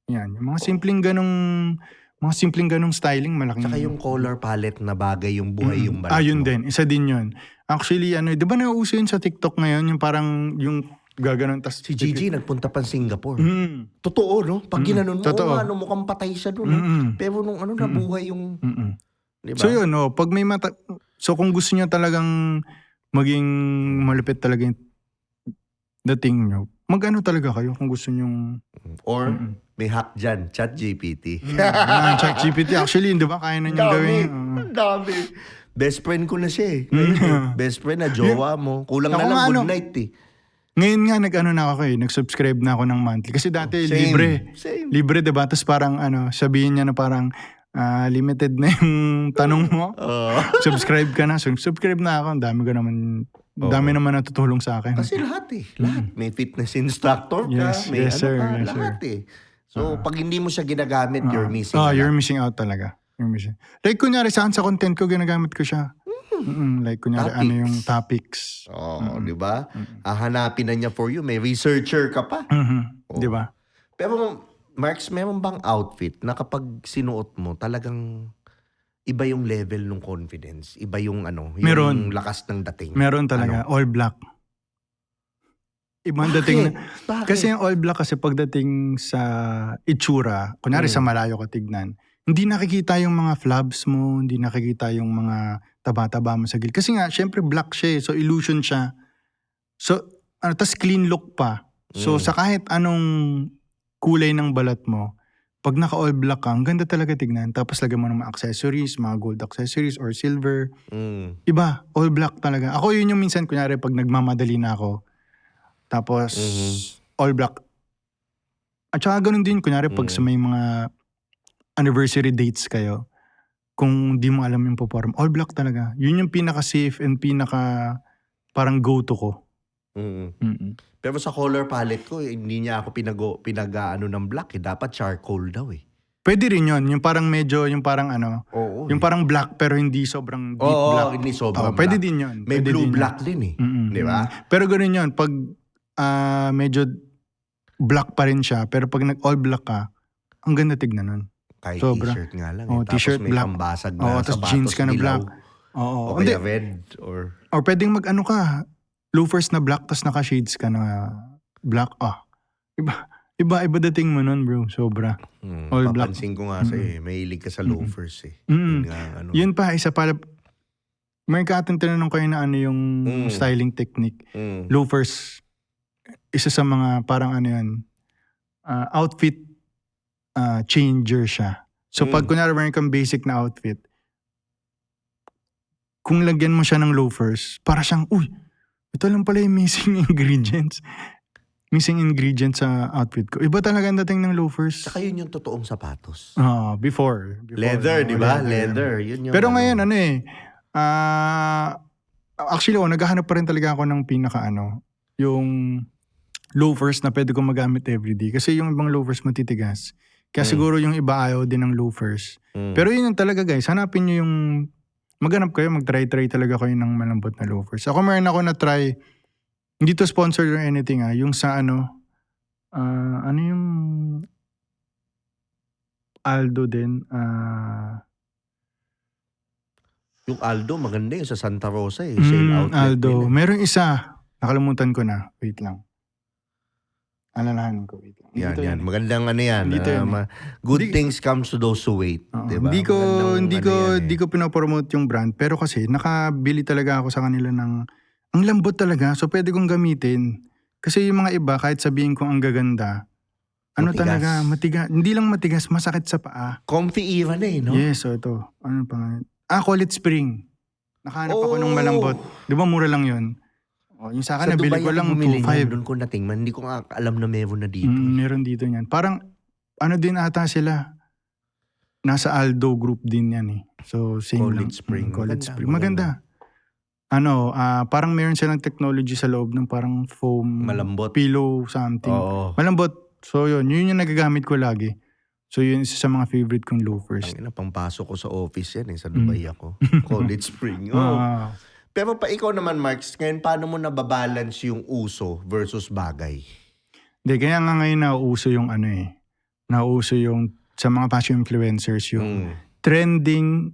Yan. Yung mga simpleng ganong styling, malaking. Tsaka yung color palette na bagay yung buhay yung balat yun mo. din. Isa din yun. Actually, di ba nauuso yun sa TikTok ngayon? Yung parang, yung gaganon. Tas, Si Gigi nagpunta pa Singapore. Totoo, no? Pag ginanon mo, totoo. mukhang patay siya doon. Pero nung nabuhay yung... Diba? So yun, pag may so kung gusto niyo talagang maging malupit talaga yung dating nyo, mag-ano talaga kayo kung gusto nyo. Or may hack dyan, ChatGPT. ChatGPT, actually, di ba, kaya na niyang gawin. Ang dami. Best friend ko na siya Best friend na jowa mo. Kulang na lang good night Ngayon nga, nag-subscribe na ako ng monthly. Kasi dati, libre. Libre, diba? Tapos parang, sabihin niya na parang, limited na yung tanong mo. Subscribe ka na. So, subscribe na ako. Ang dami naman natutulong sa akin. Kasi lahat Lahat. May fitness instructor ka. May sir. lahat So, pag hindi mo siya ginagamit, you're missing out. You're missing out talaga. Like, kunyari, saan sa content ko, ginagamit ko siya. Like, kunyari, Topics. yung topics. Di ba? Hahanapin na niya for you. May researcher ka pa. Di ba? Pero, Marks, meron bang outfit na kapag sinuot mo, talagang iba yung level ng confidence? Iba yung yung lakas ng dating? Meron talaga. All black. Ibang dating na. Bakit? Kasi yung all black kasi pagdating sa itsura, kunyari sa malayo ka tignan, hindi nakikita yung mga flabs mo, hindi nakikita yung mga taba-taba mo sa gilid. Kasi nga, syempre black siya so illusion siya. So, tas clean look pa. So, sa kahit anong kulay ng balat mo, pag naka-all black ka, ang ganda talaga tignan. Tapos lagyan mo ng mga accessories, mga gold accessories or silver. Iba, all black talaga. Ako yun yung minsan, kunyari, pag nagmamadali na ako, tapos all black. At saka ganun din, kunyari, pag sa may mga anniversary dates kayo, kung di mo alam yung perform, all black talaga. Yun yung pinaka-safe and parang go-to ko. Pero sa color palette ko, hindi niya ako pinag-ano ng black Dapat charcoal daw Pwede rin yun. Yung parang medyo, yung parang yung parang black pero hindi sobrang deep black. Hindi sobrang black. Pwede din yun. May pwede blue din black din Di ba? Pero ganun yun. Pag medyo black pa rin siya, pero pag nag-all black ka, ang ganda tignan nun. Kahit Sobra. t-shirt nga lang Tapos t-shirt may black. pambasag na tapos sapatos jeans ka na dilaw. black. O kaya red or... Or pwedeng loafers na black tapos naka-shades ka na black. Diba? Iba dating mo nun, bro. Sobra. All black. Papansin ko nga sa'yo mahilig ka sa loafers eh. Mm. Yun nga, ano. Yun pa, isa pa. May tinanong kayo na ano yung styling technique. Loafers. Isa sa mga parang ano yun. Outfit changer siya. So pag kunyari meron kang basic na outfit, kung lagyan mo siya ng loafers, para siyang, ito lang pala yung missing ingredients. Missing ingredients sa outfit ko. Iba talaga ang dating ng loafers. Saka yun yung totoong sapatos. Before Leather, di ba? Leather. Yun yung Pero ngayon, actually, naghahanap pa rin talaga ako ng yung loafers na pwede kong magamit everyday. Kasi yung ibang loafers matitigas. Kaya siguro yung iba ayaw din ng loafers. Pero yun yung talaga guys, hanapin nyo yung, maghanap kayo, mag-try talaga kayo ng malambot na loafers. Ako meron ako na-try, hindi to sponsored or anything yung sa ano yung Aldo din. Yung Aldo, maganda yung sa Santa Rosa eh. Sale outlet Aldo. nila. Meron isa. Nakalimutan ko na. Wait lang. Alalahanin ko. Wait lang. Yan. Magandang ano yan. Dito yan. Good things comes to those who wait. Diba? Hindi ko pinapromote yung brand. Pero kasi nakabili talaga ako sa kanila ng ang lambot talaga. So pwede kong gamitin. Kasi yung mga iba, kahit sabihin kong ang gaganda, talaga, matigas. Hindi lang matigas, masakit sa paa. Comfy even no? Yes, so ito. Ano pa? Colit Spring. Nakahanap ako ng malambot. Di ba mura lang yun? Yung sa akin, nabili ko lang 2.5. Doon ko natingnan. Hindi ko nga alam na meron na dito. Meron dito yan. Parang, din ata sila. Nasa Aldo group din yan eh. So, same Colit lang. Spring. Colit Spring. Maganda. Parang meron silang technology sa loob ng parang foam. Malambot. Pillow something. Oo. Malambot. So yun yung nagagamit ko lagi. So yun isa sa mga favorite kong loafers. Pangpasok ko sa office yan sa Dubai ako. Colit Spring. Pero ikaw naman, Marks, ngayon paano mo nababalance yung uso versus bagay? Hindi, kaya nga ngayon nauuso yung nauuso yung sa mga fashion influencers yung trending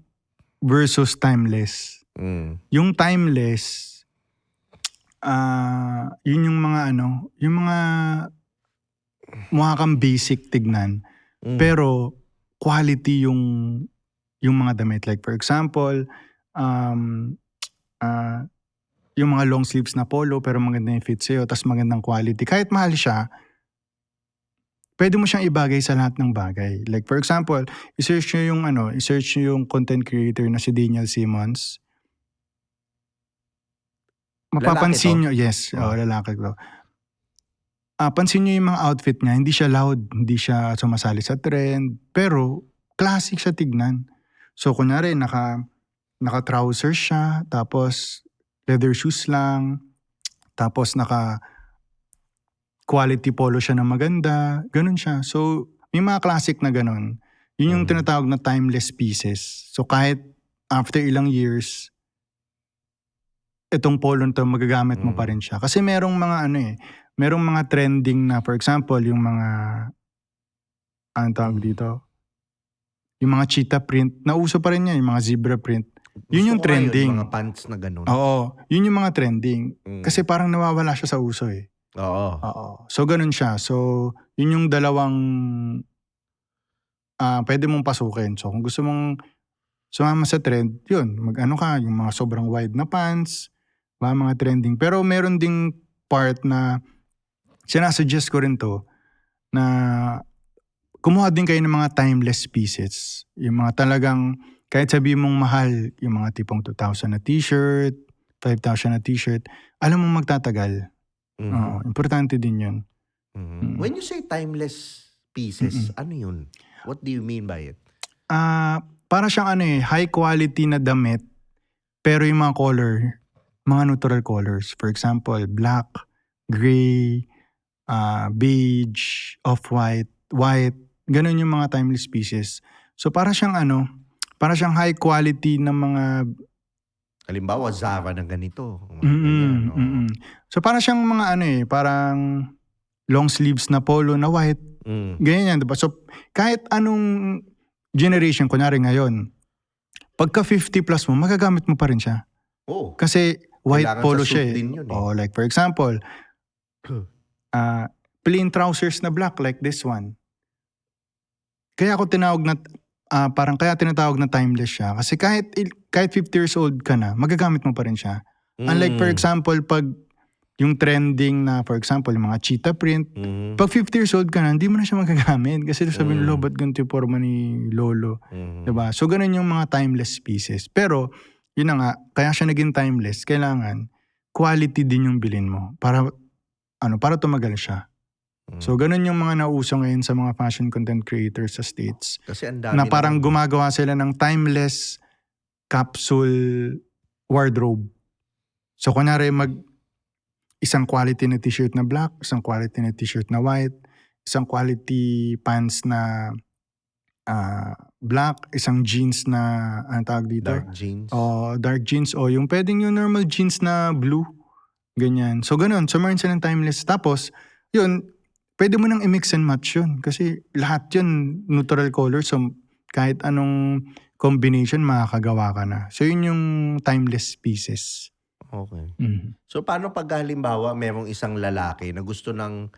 versus timeless. Yung timeless, yun yung mga yung mga mukha kang basic tignan. Pero quality yung mga damit. Like for example, yung mga long sleeves na polo pero maganda yung fit sa'yo tapos magandang quality. Kahit mahal siya, pwede mo siyang ibagay sa lahat ng bagay. Like for example, i-search nyo yung content creator na si Daniel Simmons. Mapapansin nyo, yes, lalaki ko. Pansin nyo yung mga outfit niya, hindi siya loud, hindi siya sumasali sa trend, pero classic siya tignan. So kunyari, naka-trousers siya, tapos leather shoes lang, tapos quality polo siya na maganda, ganun siya. So may mga classic na ganun. Yun yung tinatawag na timeless pieces. So kahit after ilang years, itong polo nito magagamit mo pa rin siya. Kasi merong mga merong mga trending na, for example, yung mga, tawag dito? Yung mga cheetah print, nauso pa rin yan, yung mga zebra print. Yun yung trending. Yung mga pants na ganun. Oo, yun yung mga trending. Kasi parang nawawala siya sa uso eh. Oo. So ganun siya. So yun yung dalawang pwede mong pasukin. So kung gusto mong sumama sa trend, yun, yung mga sobrang wide na pants, mga trending. Pero meron ding part na sinasuggest ko rin to na kumuha din kayo ng mga timeless pieces. Yung mga talagang kahit sabihin mong mahal, yung mga tipong 2,000 na t-shirt, 5,000 na t-shirt, alam mong magtatagal. Importante din yun. When you say timeless pieces, ano yun? What do you mean by it? Para siyang high quality na damit, pero yung mga color, mga neutral colors. For example, black, gray, beige, off-white, white. Ganun yung mga timeless pieces. So para siyang high quality na mga... Halimbawa, Zara na ganito. So para siyang mga parang long sleeves na polo na white. Ganyan yan, diba? So kahit anong generation, kunyari ngayon, pagka 50 plus mo, magagamit mo pa rin siya. Kasi white polo siya eh. Din yun, like for example, plain trousers na black like this one. Kaya ako tinawag na, kaya tinatawag na timeless siya. Kasi kahit 50 years old ka na, magagamit mo pa rin siya. Unlike for example, pag yung trending na, for example, yung mga cheetah print, pag 50 years old ka na, hindi mo na siya magagamit. Kasi sabihin, ba't ganito yung forma ni Lolo? Diba? So, ganun yung mga timeless pieces. Pero, yun na nga, kaya siya naging timeless, kailangan quality din yung bilin mo para tumagal siya. So, ganun yung mga nauso ngayon sa mga fashion content creators sa States. Kasi ang dami Na parang gumagawa sila ng timeless capsule wardrobe. So, kunyari isang quality na t-shirt na black, isang quality na t-shirt na white, isang quality pants na black, isang jeans na, anong tawag dito? dark jeans. Dark jeans. O yung pwedeng yung normal jeans na blue. Ganyan. So, ganun. So, meron silang timeless. Tapos, yun, pwede mo nang i-mix and match yun. Kasi lahat yun, neutral color. So, kahit anong combination, makakagawa ka na. So, yun yung timeless pieces. Okay. Mhm. So, paano pag halimbawa merong isang lalaki na gusto ng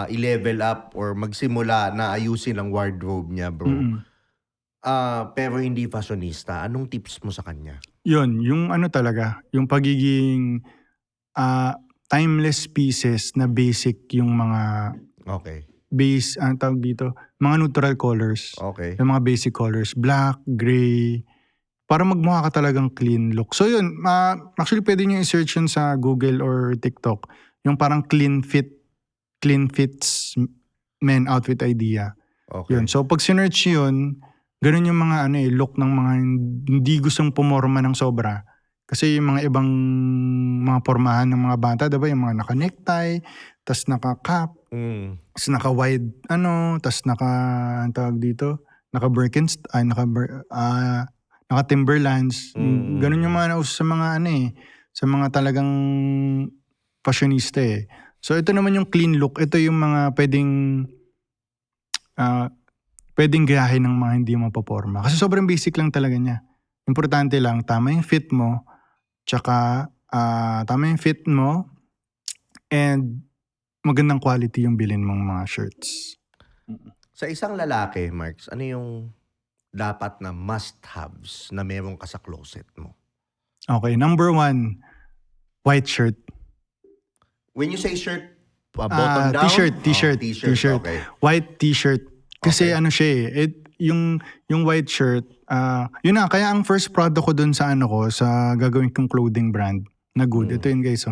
i-level up or magsimula na ayusin ang wardrobe niya, bro? Pero hindi fashionista, anong tips mo sa kanya? Yun, yung talaga, yung pagiging timeless pieces na basic yung mga Okay. anong tawag dito? Mga neutral colors. Okay. Yung mga basic colors, black, gray, para magmukha ka talagang clean look. So yun, actually pwede nyo i-search yun sa Google or TikTok. Yung parang clean fits men outfit idea. Okay. Yun. So pag sinearch yun, ganun yung mga look ng mga hindi gustong pumorma ng sobra. Kasi yung mga ibang mga pormahan ng mga bata, diba? Yung mga naka-necktie, tas naka-cap, tas naka-wide, tas anong tawag dito? Naka-Birkenstock, naka-Timberlands. Ganun yung mga nauso sa mga sa mga talagang fashionista eh. So ito naman yung clean look. Ito yung mga pwedeng gayahin ng mga hindi mapaporma. Kasi sobrang basic lang talaga niya. Importante lang, tama yung fit mo, tsaka and magandang quality yung bilin mong mga shirts. Sa isang lalaki, Marks, ano yung dapat na must-haves na meron ka sa closet mo? Okay, number 1, white shirt. When you say shirt, button down? T-shirt. Okay. White t-shirt. Kasi Okay. siya yung white shirt, yun na, kaya ang first product ko dun sa sa gagawin kong clothing brand na good. Ito yun guys.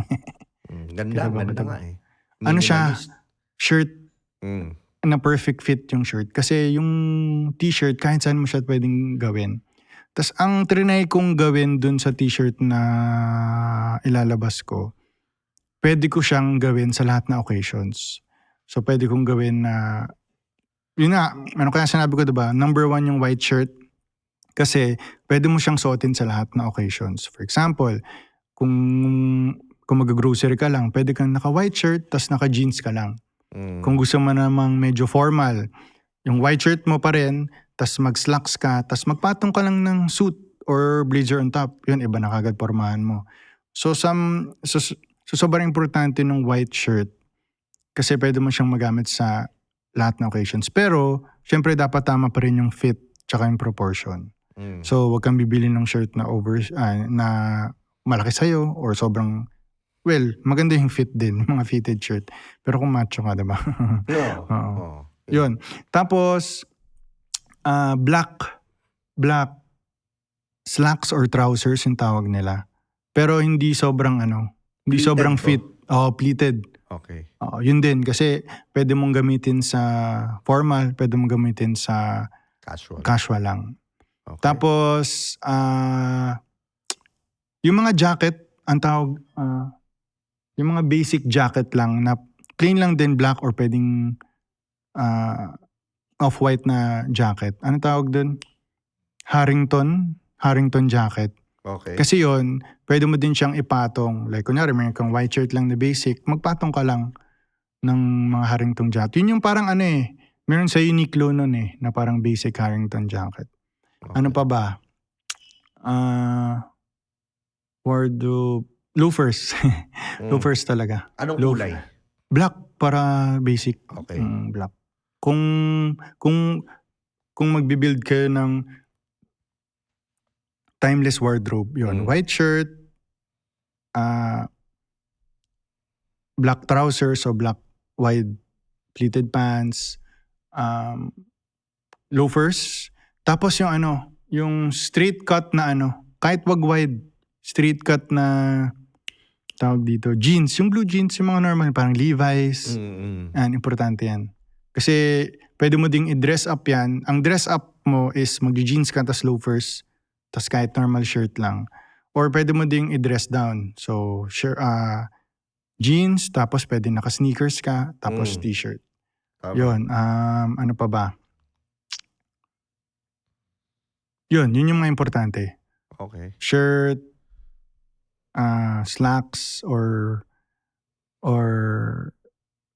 Ganda nga eh. Siya, Minimalist. shirt Mm. na perfect fit yung shirt. Kasi yung t-shirt, kahit saan mo siya pwedeng gawin. Tapos ang trinay kong gawin dun sa t-shirt na ilalabas ko, pwede ko siyang gawin sa lahat na occasions. So pwede kong gawin na, yun na, kaya sinabi ko diba, number 1 yung white shirt. Kasi pwede mo siyang suotin sa lahat na occasions. For example, kung mag-grocery ka lang, pwede kang naka-white shirt, tas naka-jeans ka lang. Kung gusto mo namang medyo formal, yung white shirt mo pa rin, tas mag-slacks ka, tas magpatong ka lang ng suit or blazer on top. Yun, iba na kagad pormahan mo. So sobrang importante ng white shirt kasi pwede mo siyang magamit sa lahat ng occasions. Pero, syempre dapat tama pa rin yung fit tsaka yung proportion. So, wag kang bibili ng shirt na na malaki sa'yo or sobrang, maganda yung fit din, mga fitted shirt. Pero kung macho ka, diba? Yeah. Oo. Yun. Tapos, black slacks or trousers yung tawag nila. Pero hindi sobrang hindi Pleated sobrang to? fit. Pleated. Okay. Yun din kasi pwede mong gamitin sa formal, pwede mong gamitin sa Casual. lang. Okay. Tapos, yung mga jacket, ang tawag, yung mga basic jacket lang na plain lang din black or pwedeng off-white na jacket. Ano tawag dun? Harrington jacket. Okay. Kasi yon pwede mo din siyang ipatong. Like, kunyari, may kang white shirt lang na basic, magpatong ka lang ng mga Harrington jacket. Yun yung parang meron sa Uniqlo nun na parang basic Harrington jacket. Okay. Ano pa ba? Wardrobe, loafers. Loafers talaga. Anong Loafer. kulay? Black para basic. Okay. Black. Kung magbi-build kayo ng timeless wardrobe, yun. White shirt, black trousers o black wide pleated pants, loafers. Tapos yung straight cut na kahit wag wide, straight cut na tawag dito, jeans. Yung blue jeans, yung mga normal, parang Levi's. Yan, importante yan. Kasi pwede mo ding i-dress up yan. Ang dress up mo is mag-jeans ka, tas loafers, tas kahit normal shirt lang. Or pwede mo ding i-dress down. So, jeans, tapos pwede naka-sneakers ka, tapos t-shirt. Tama. Yun, ano pa ba? Yun yung mga importante. Okay. Shirt, slacks, or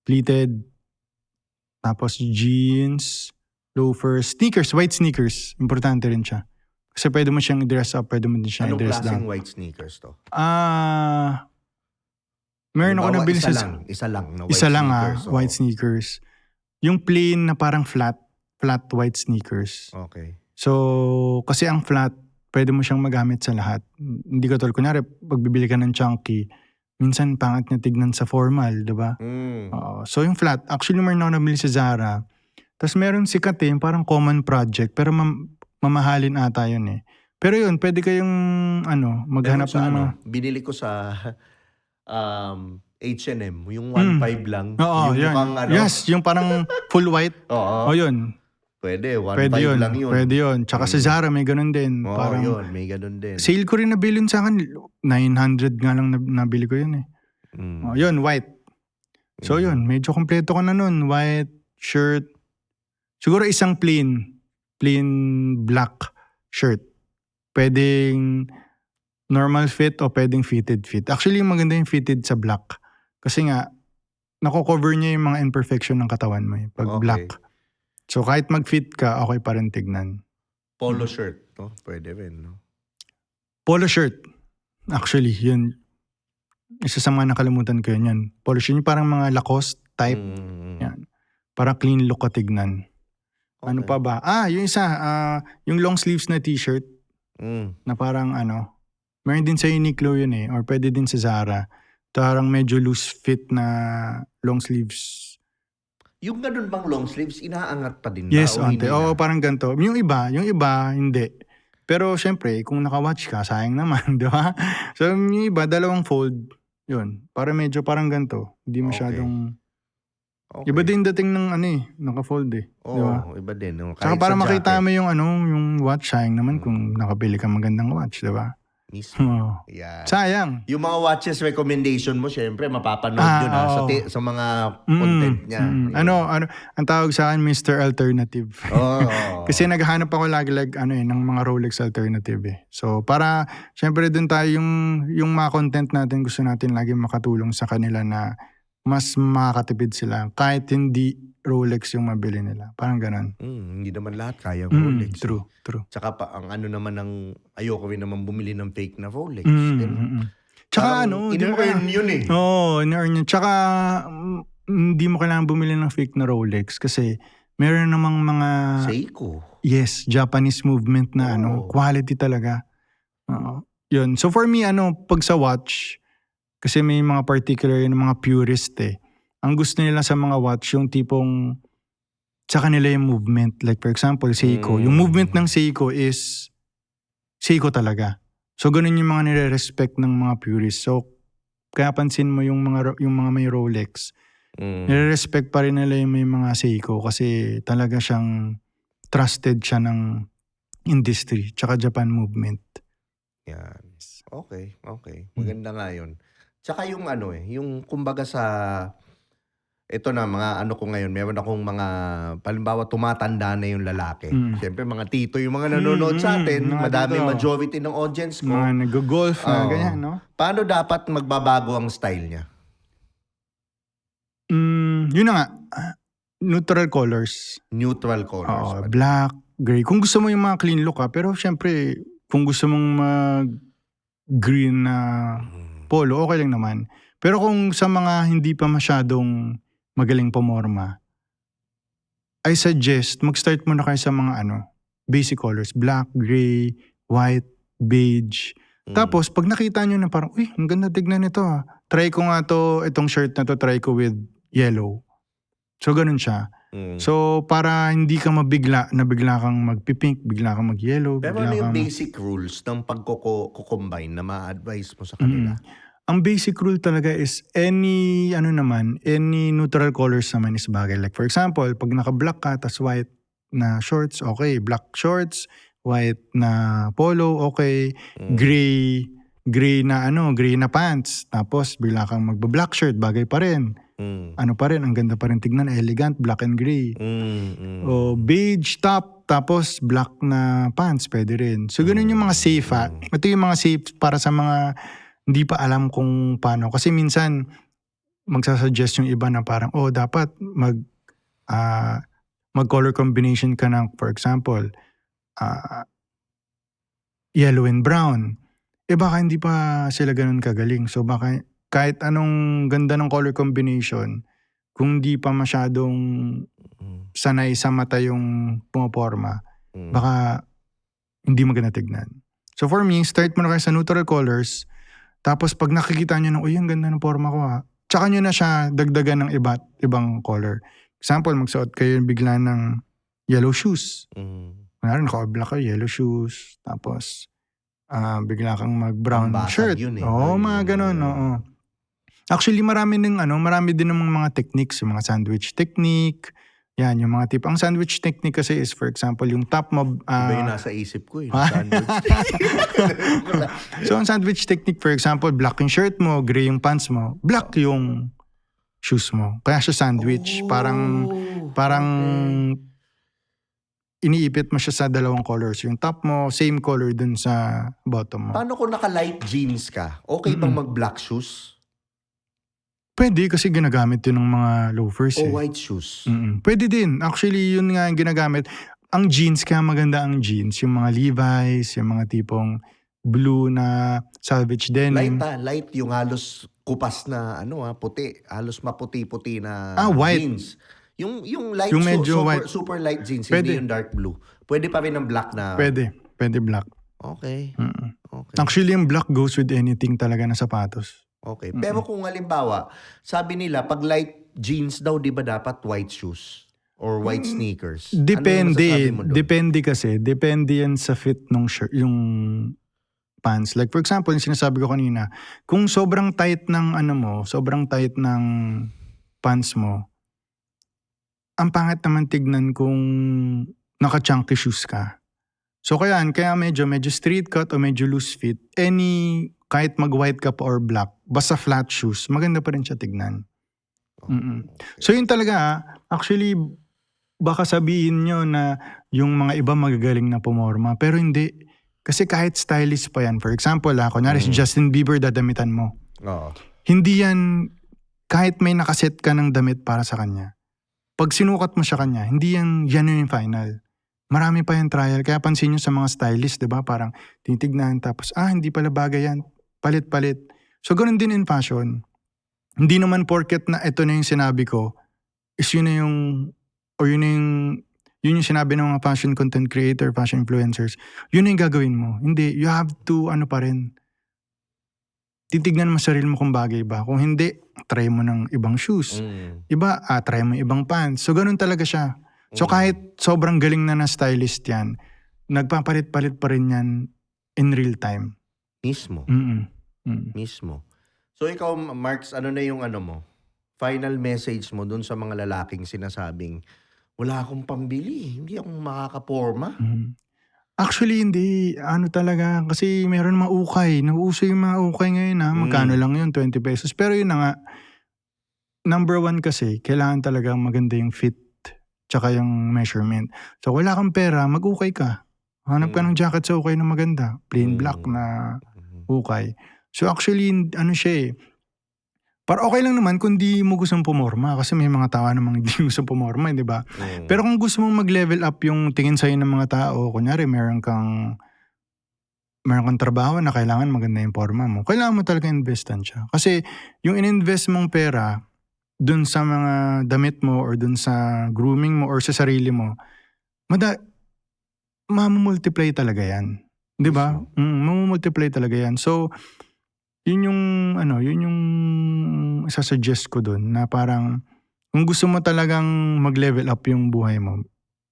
pleated, tapos jeans, loafers, sneakers, white sneakers. Importante rin siya. Kasi pwede mo siyang dress up, pwede mo din siyang Anong dress klaseng down. white sneakers to? Meron ako Halimbawa, nabili isa sa... lang. Isa lang na white Isa lang sneakers. white sneakers. Yung plain na parang flat white sneakers. Okay. So, kasi ang flat, pwede mo siyang magamit sa lahat. Hindi ka kunyari, pag bibili ka ng chunky, minsan pangat niya tignan sa formal, di ba? So, yung flat, actually meron ako nabili sa Zara. Tapos meron sikat yung parang common project, pero mamahalin ata yun eh. Pero yun, pwede kayong maghanap Meron sa ng... binili ko sa H&M, yung 1.5 lang. Oo, yung yun. mukhang Yes, yung parang full white. Oo. Yun. Pwede, 1.5 Pwede yun. lang yun. Pwede yun. Tsaka sa Zara may ganun din. Oo, Parang yun, may ganun din. sale ko rin nabili yun sa akin. 900 nga lang nabili ko yun eh. Yun, white. So yun, medyo kompleto ka na nun. White, shirt. Siguro isang plain black shirt. Pwedeng normal fit o pwedeng fitted fit. Actually, maganda yung fitted sa black. Kasi nga, nako-cover niya yung mga imperfection ng katawan mo eh, pag Okay. black. So kahit mag-fit ka, okay pa rin tignan. Polo shirt, no? Pwede rin, no? Polo shirt. Actually, yun. Isa sa mga nakalimutan ko yun. Polo shirt, yung parang mga Lacoste type. Yan. Parang clean look ka tignan. Ano pa ba? Yung isa, yung long sleeves na t-shirt na parang meron din sa Uniqlo yun eh. Or pwede din sa Zara. Parang medyo loose fit na long sleeves. Yung ganun bang long sleeves, inaangat pa din ba? Yes, O hindi onte. na? Oo, parang ganito. Yung iba, hindi. Pero syempre, kung naka-watch ka, sayang naman, di ba? So yung iba, dalawang fold, yun. Para medyo parang ganito. Hindi masyadong... Okay. Iba din dating ng naka-fold eh. Oo, di ba? iba din. No? Saka Kahit para sa makita jacket, mo yung watch, sayang naman kung nakabili ka magandang watch, di ba? mismo. Oo. Yan. Sayang. Yung mga watches recommendation mo, syempre, mapapanood yun oo. sa mga content niya. Yun. Ang tawag sa akin, Mr. Alternative. Oo. Kasi naghahanap ako lagi ng mga Rolex alternative eh. So para syempre dun tayo yung mga content natin gusto natin lagi makatulong sa kanila na mas makakatipid sila kahit hindi Rolex yung mabili nila. Parang ganun. Hindi naman lahat kaya Rolex. True. Tsaka ang naman ayoko rin naman bumili ng fake na Rolex. Tsaka in-earn yun eh. Oo, in-earn yun. Tsaka hindi mo kailangan bumili ng fake na Rolex kasi meron namang mga... Seiko. Yes, Japanese movement na quality talaga. Yun. So for me, pag sa watch, kasi may mga particular yung mga purist eh. Ang gusto nila sa mga watch, yung tipong sa kanila yung movement. Like for example, Seiko. Yung movement ng Seiko is Seiko talaga. So ganun yung mga nire-respect ng mga purist. So kaya pansin mo yung mga may Rolex, nire-respect pa rin nila yung may mga Seiko kasi talaga siyang trusted siya ng industry tsaka Japan movement. Yan. Okay. Maganda nga yun. Tsaka yung yung kumbaga sa ito na mga ko ngayon, meron akong mga halimbawa tumatanda na yung lalaki. Siyempre mga tito yung mga nanonood sa atin, madaming majority ng audience ko. Mga nag-golf na ganyan, no? Paano dapat magbabago ang style niya? Yun na nga, neutral colors. Neutral colors. Black, gray. Kung gusto mo yung mga clean look pero syempre, kung gusto mong mag-green na polo, okay lang naman. Pero kung sa mga hindi pa masyadong magaling pumorma, I suggest mag-start muna kayo sa mga basic colors. Black, gray, white, beige. Tapos pag nakita nyo na parang, uy, ang ganda tignan nito ah. Try ko nga itong shirt na to, try ko with yellow. So ganun siya. So para hindi ka mabigla na bigla kang magpipink, bigla kang mag-yellow. Pero bigla ano yung kang basic rules ng pagko-combine na ma-advise mo sa kanila? Ang basic rule talaga is any neutral colors naman is bagay. Like for example, pag naka-black ka tas white na shorts, okay. Black shorts, white na polo, okay. Gray na pants. Tapos bigla kang magba-black shirt, bagay pa rin. Ano pa rin, ang ganda pa rin tignan, elegant, black and gray. O beige top, tapos black na pants, pwede rin. So ganun yung mga safe ha. Ito yung mga safe para sa mga hindi pa alam kung paano. Kasi minsan, magsasuggest yung iba na parang, dapat mag-color combination ka ng, for example, yellow and brown. Baka hindi pa sila ganun kagaling. So baka kahit anong ganda ng color combination, kung di pa masyadong sanay sa mata yung pumaporma, baka hindi maganda tignan. So for me, start mo na kayo sa neutral colors. Tapos pag nakikita nyo na, uy, ang ganda ng forma ko ha. Tsaka nyo na siya dagdagan ng ibang color. Example, magsuot kayo bigla ng yellow shoes. Kunwari, naka-black kayo, yellow shoes. Tapos, bigla kang mag-brown shirt. Oo, mga ganun, oo. Actually, marami din namang mga techniques, yung mga sandwich technique. Yan, yung mga tip. Ang sandwich technique kasi is, for example, yung top mo... Iba yung nasa isip ko sandwich. So, ang sandwich technique, for example, black yung shirt mo, gray yung pants mo, black yung shoes mo. Kaya siya sandwich. Parang iniipit mo siya sa dalawang colors. Yung top mo, same color dun sa bottom mo. Paano kung naka-light jeans ka? Okay bang mag-black shoes? Pwede kasi ginagamit yun ng mga loafers. O white shoes? Pwede din. Actually, yun nga yung ginagamit. Ang jeans, kaya maganda ang jeans. Yung mga Levi's, yung mga tipong blue na salvage denim. Light yung halos kupas na puti. Halos maputi-puti na white. jeans. Yung light, yung medyo white. Super light jeans, Pwede. hindi yung dark blue. Pwede pa rin ng black na... Pwede black. Okay. Okay. Actually, yung black goes with anything talaga na sapatos. Okay. Pero kung halimbawa, sabi nila, pag light jeans daw, di ba dapat white shoes? Or white sneakers? Depende. Depende kasi. Depende yan sa fit ng shirt, yung pants. Like for example, yung sinasabi ko kanina, kung sobrang tight ng sobrang tight ng pants mo, ang pangit naman tignan kung naka-chunky shoes ka. So kaya medyo straight cut o medyo loose fit, kahit mag-white ka pa or black, basta flat shoes, maganda pa rin siya tignan. Okay. So yun talaga, actually, baka sabihin nyo na yung mga iba magagaling na pumorma, pero hindi. Kasi kahit stylist pa yan, for example, kunyari si Justin Bieber, dadamitan mo. Oo. Hindi yan, kahit may nakaset ka ng damit para sa kanya, pag sinukat mo siya kanya, hindi yan yung final. Marami pa yung trial. Kaya pansin nyo sa mga stylist, di ba? Parang titignan, tapos, hindi pala bagay yan. Palit-palit. So, ganun din in fashion. Hindi naman porket na ito na yung sinabi ko, is yun yung sinabi ng mga fashion content creator, fashion influencers, yun yung gagawin mo. Hindi, you have to, pa rin, titignan mo sarili mo kung bagay ba. Kung hindi, try mo ng ibang shoes. Iba, try mo ibang pants. So, ganun talaga siya. So, kahit sobrang galing na stylist yan, nagpapalit-palit pa rin yan in real time. Mismo. Mismo. So, ikaw, Marks, ano na yung final message mo dun sa mga lalaking sinasabing, wala akong pambili, hindi akong makakaporma? Actually, hindi. Talaga, kasi meron mga ukay. Nauuso yung mga ukay ngayon Magkano lang yun? 20 pesos. Pero yun na nga, number one kasi, kailangan talaga maganda yung fit tsaka yung measurement. So, wala kang pera, mag-ukay ka. Hanap ka ng jacket sa ukay na maganda. Plain black na ukay. So, actually, siya para okay lang naman kung di mo gustong pumorma. Kasi may mga tao namang hindi gustong pumorma, di ba? Pero kung gusto mong mag-level up yung tingin sa'yo ng mga tao, kunyari meron kang meron kang trabaho na kailangan maganda yung forma mo, kailangan mo talaga investan siya. Kasi yung in-invest mong pera dun sa mga damit mo or dun sa grooming mo or sa sarili mo, mamumultiply talaga yan. 'Di ba? Mamumultiply talaga yan. So, yun yung yun yung isa-suggest ko dun na parang kung gusto mo talagang mag-level up yung buhay mo,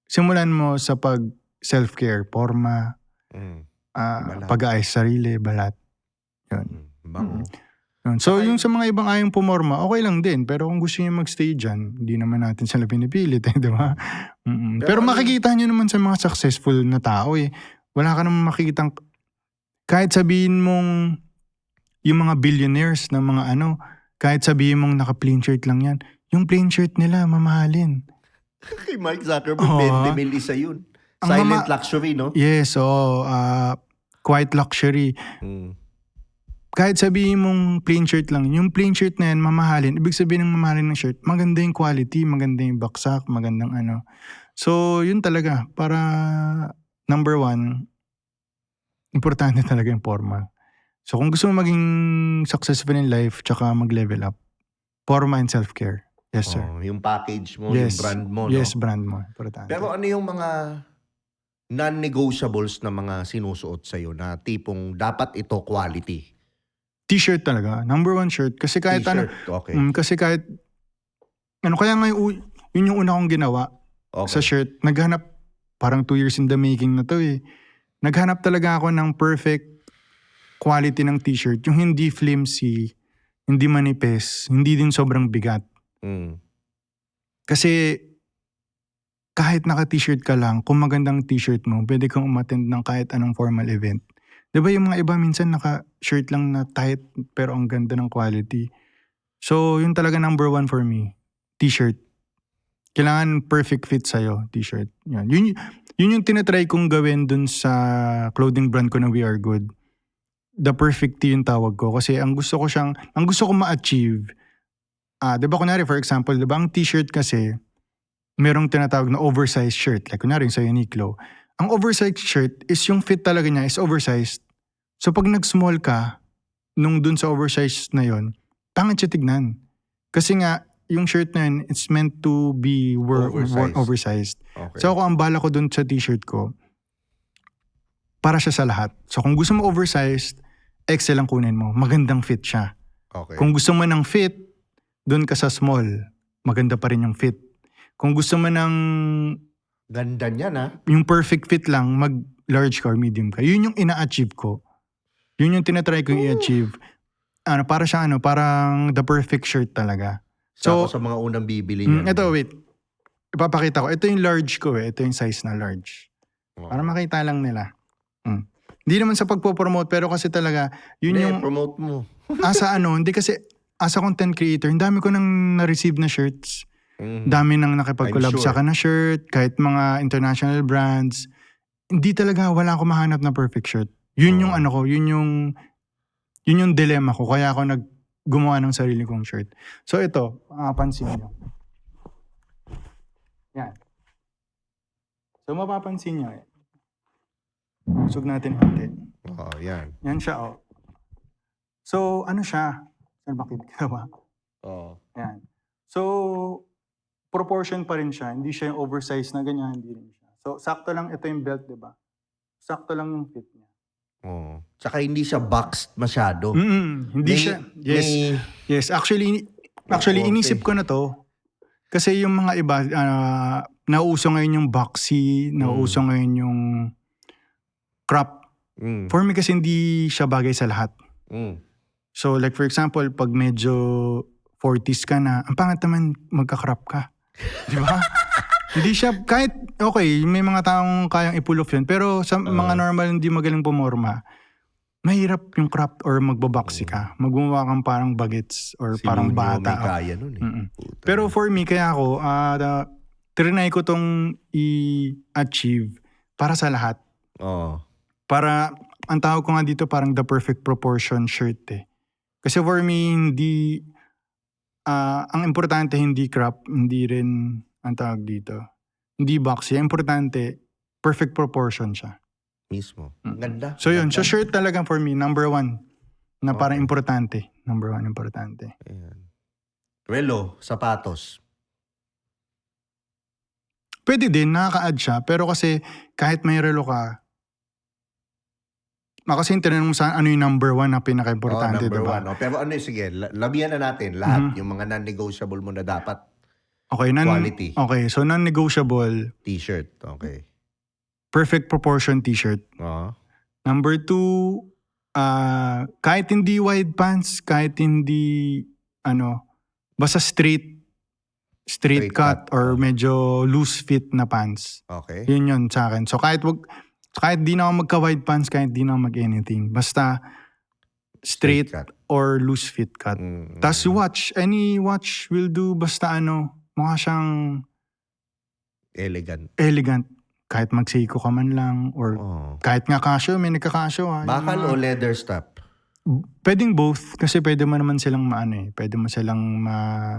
simulan mo sa pag self-care, forma, Balat. pag-aayos sarili, balat. Yun. Bango. Yun. So, Saka yung sa mga ibang ayong pumorma, okay lang din. Pero kung gusto niyo magstay dyan, hindi naman natin sila pinipilit, di ba? Pero ano- makikita nyo naman sa mga successful na tao eh. Wala ka naman makikitang, kahit sabihin mong yung mga billionaires na mga kahit sabihin mong naka-plain shirt lang yan, yung plain shirt nila, mamahalin. Kay Mark Zuckerberg, Oo. 20 mil isa yun. Ang Silent luxury, no? Yes, quite luxury. Kahit sabihin mong plain shirt lang, yung plain shirt na yan, mamahalin. Ibig sabihin ng mamahalin ng shirt, maganda yung quality, maganda yung baksak, magandang So, yun talaga. Para, number one, importante talaga yung forma. So, kung gusto mo maging successful in life, tsaka mag-level up, forma and self-care. Yes, sir. Yung package mo, Yes. yung brand mo, Yes, no? brand mo. Importante. Pero ano yung mga non-negotiables na mga sinusuot sa'yo na tipong dapat ito quality? T-shirt talaga. Number one shirt. Kasi kahit T-shirt, okay. kasi kahit, kaya nga yun yung una kong ginawa sa shirt. Naghanap, parang 2 years in the making na to eh. Naghanap talaga ako ng perfect quality ng t-shirt. Yung hindi flimsy, hindi manipis, hindi din sobrang bigat. Kasi kahit naka-t-shirt ka lang, kung magandang t-shirt mo, pwede kang umattend ng kahit anong formal event. Diba yung mga iba minsan naka-shirt lang na tight pero ang ganda ng quality. So yun talaga number one for me. T-shirt. Kailangan perfect fit sa'yo, t-shirt. Yun yung tinatry kong gawin dun sa clothing brand ko na We Are Good. The perfect tee yung tawag ko. Kasi ang gusto ko ma-achieve. Diba kunwari for example, diba ang t-shirt kasi, merong tinatawag na oversized shirt. Like kunwari sa Uniqlo. Ang oversized shirt is yung fit talaga niya is oversized. So pag nag-small ka, nung dun sa oversized na yon, pangit siya tignan. Kasi nga, yung shirt na yun, it's meant to be worn oversized. Okay. So ako, ang bala ko dun sa t-shirt ko, para siya sa lahat. So kung gusto mo oversized, XL ang kunin mo. Magandang fit siya. Okay. Kung gusto mo ng fit, dun ka sa small. Maganda pa rin yung fit. Kung gusto mo ng Ganda niyan, ha? yung perfect fit lang, mag-large ka or medium ka. Yun yung ina-achieve ko. Yun yung tinatry kong i-achieve. Para siya parang the perfect shirt talaga. So, sa mga unang bibili niyan. Ito, wait. Ipapakita ko. Ito yung large ko eh. Ito yung size na large. Para makita lang nila. Hindi naman sa pagpo-promote, pero kasi talaga, yun yung... promote mo. Hindi kasi, as a content creator, ang dami ko nang na-receive na shirts. Dami nang nakipag-collab sa na shirt, kahit mga international brands. Hindi talaga, wala ako mahanap na perfect shirt. Yun yung yun yung dilemma ko. Kaya ako gumawa ng sarili kong shirt. So ito, pansin nyo. Yan. So mapapansin nyo eh. Usog natin konti. Yan. Yan siya So siya? Saan makikita ba? Yan. So, proportion pa rin siya. Hindi siya yung oversized na ganyan. Hindi rin siya. So, sakto lang ito yung belt, diba? Sakto lang yung fit niya. Tsaka hindi siya boxed masyado. Hindi siya. Yes. Actually, inisip ko na to. Kasi yung mga iba, nauuso ngayon yung boxy, nauuso ngayon yung crop. For me kasi hindi siya bagay sa lahat. So like for example, pag medyo 40s ka na, ang pangit naman magka-crop ka. Di ba? Hindi siya, kahit okay, may mga taong kayang i-pull off yun. Pero sa mga normal hindi magaling pumorma, mahirap yung crop or magbaboxy ka. Magmumukha kang parang bagets or Si parang Nunyo bata. may kaya nun eh. Pero for me, kaya ako, trinay ko tong i-achieve para sa lahat. Para, ang tawag ko nga dito parang the perfect proportion shirt eh. Kasi for me, hindi, ang importante hindi crop, hindi rin, ang tawag dito, hindi boxy. Ang importante, perfect proportion siya. Mismo. Ang ganda. So yun, Ganda. so shirt talaga for me, number one. Na parang Okay. importante. Number one, importante. Ayan. Relo, sapatos. Pwede din, nakaka-add siya. Pero kasi kahit may relo ka, kasi yung tinanong mo sa ano yung number one na pinaka-importante, number diba? one. Oh, pero ano sige, labihan na natin lahat. Mhm. Yung mga non-negotiable mo na dapat. Okay, Quality. Okay, so non-negotiable, T-shirt. Okay. perfect proportion t-shirt. Oo. Number two, kahit hindi wide pants, kahit hindi, basta straight Straight cut cut. or medyo loose fit na pants. Okay. Yun yun sa akin. So kahit di na ako magka-wide pants, kahit di na ako mag-anything. Basta straight cut. or loose fit cut. Tapos watch, any watch will do, basta mukha siyang Elegant. kahit magseiko ka man lang or Oh. kahit nga casio, may nagka-casio ha. Bakal o leather strap? Pwedeng both kasi pwede mo naman silang pwede mo silang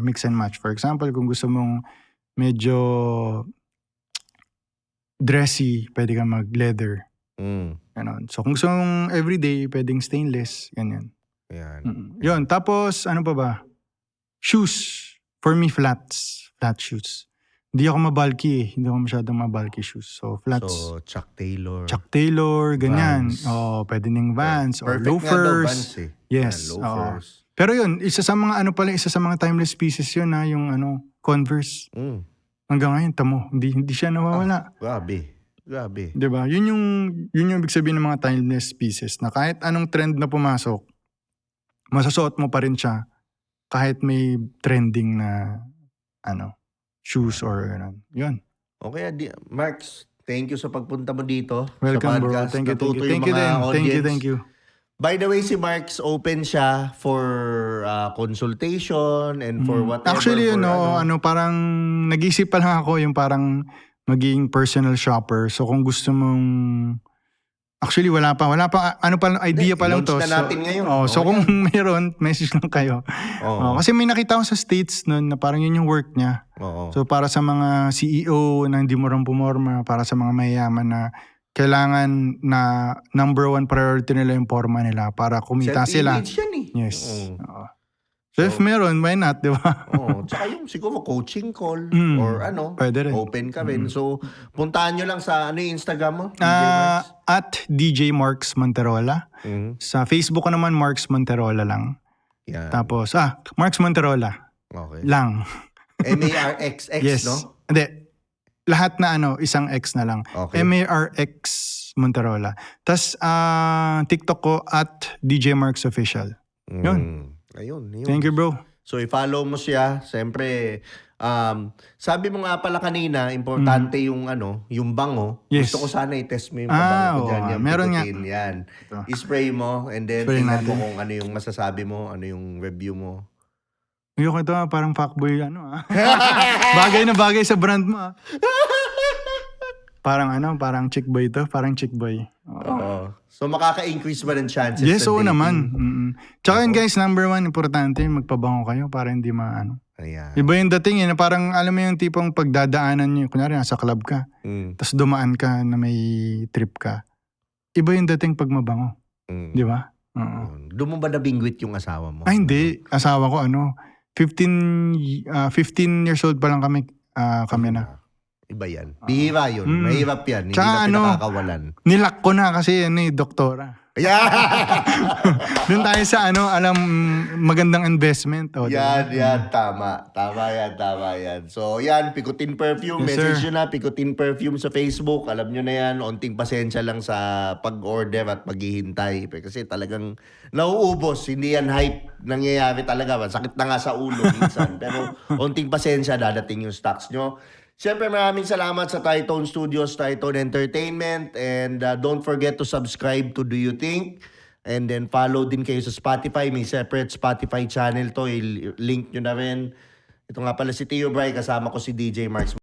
mix and match. For example, kung gusto mong medyo dressy, pwede ka mag-leather. Ganon. So kung gusto mong everyday, pwedeng stainless, ganyan. Ayan. Yun, tapos ano pa ba? Shoes. For me, flat shoes. Hindi ako mabalky Hindi ako masyadong mabalky shoes. So, flats. So, Chuck Taylor, ganyan. Vans. Pwede ning Vans or Perfect nga daw, loafers. Vans eh. Yes. Yan, loafers. Pero yun, isa sa mga timeless pieces yun yung Converse. Hanggang ngayon, tamo, hindi siya nawawala. Grabe. 'Di ba? Yun yung ibig sabihin ng mga timeless pieces na kahit anong trend na pumasok, masasuot mo pa rin siya kahit may trending na shoes or gano'n. Yun. Okay, Marks, thank you sa pagpunta mo dito. Welcome, sa bro. podcast. Thank you. Natuto yung Thank you mga din. audience. Thank you. By the way, si Marks open siya for consultation and for whatever. Actually, for parang nag-isip pa lang ako yung parang maging personal shopper. So kung gusto mong actually wala pa idea pa lang to. I-launch na natin ngayon. So kung mayroon, message lang kayo. Kasi may nakita ko sa States noon na parang yun yung work niya. Oo. So para sa mga CEO na hindi mo rin pumorma, para sa mga mayayaman na kailangan na number one priority nila yung forma nila para kumita sila. Self-image yan eh. Yes. So if meron, why not, di ba? Tsaka yung siguro coaching call or Pwede rin. open ka rin. So, puntahan nyo lang sa yung Instagram mo? At DJ Marks Monterola. Sa Facebook ko naman, Marks Monterola lang. Yan. Tapos, Marks Monterola Okay. lang. MARXX, Yes. no? Hindi. Lahat na isang X na lang. Okay. MARX Monterola. Tapos, TikTok ko at DJ Marks Official. Yun. Ayun. Thank you, bro. So, i-follow mo siya. Siyempre, sabi mo nga pala kanina, importante yung yung bango. Yes. Gusto ko sana i-test mo yung pabango ko dyan. Yung meron nga. pitutin, yan. Ito. I-spray mo and then Spray tingnan mo natin. kung ano yung masasabi mo, ano yung review mo. Ayoko ito parang fuckboy Bagay na bagay sa brand mo Parang chick boy to. Parang chick boy. Oo. So, makaka-increase ba ng chances Yes, sa oo dating? naman. Tsaka yun guys, number one, importante, magpabango kayo para hindi Ayan. Iba yung dating na parang alam mo yung tipong pagdadaanan nyo, kunyari nasa club ka, tapos dumaan ka na may trip ka. Iba yung dating pag mabango. Di ba? Doon mo ba nabingwit yung asawa mo? Ay, hindi. Asawa ko 15 years old pa lang kami na. Iba yan. Bihira yun. Mahirap yan. Hindi Tsaka na pinakakawalan. Nilak ko na kasi doktora. Yeah! Doon tayo sa magandang investment. Yan. Tama. Tama yan. So, yan. Pikutin Perfume. Yes, Message sir. nyo na. Pikutin Perfume sa Facebook. Alam nyo na yan. Onting pasensya lang sa pag-order at paghihintay. Kasi talagang nauubos. Hindi yan hype. Nangyayari talaga. Sakit na nga sa ulo minsan. Pero onting pasensya, dadating yung stocks nyo. Siyempre, maraming salamat sa Tritone Studios, Tritone Entertainment, and don't forget to subscribe to Do You Think? And then follow din kayo sa Spotify. May separate Spotify channel to. I-link nyo na rin. Ito nga pala si Tio Bry, kasama ko si DJ Marks.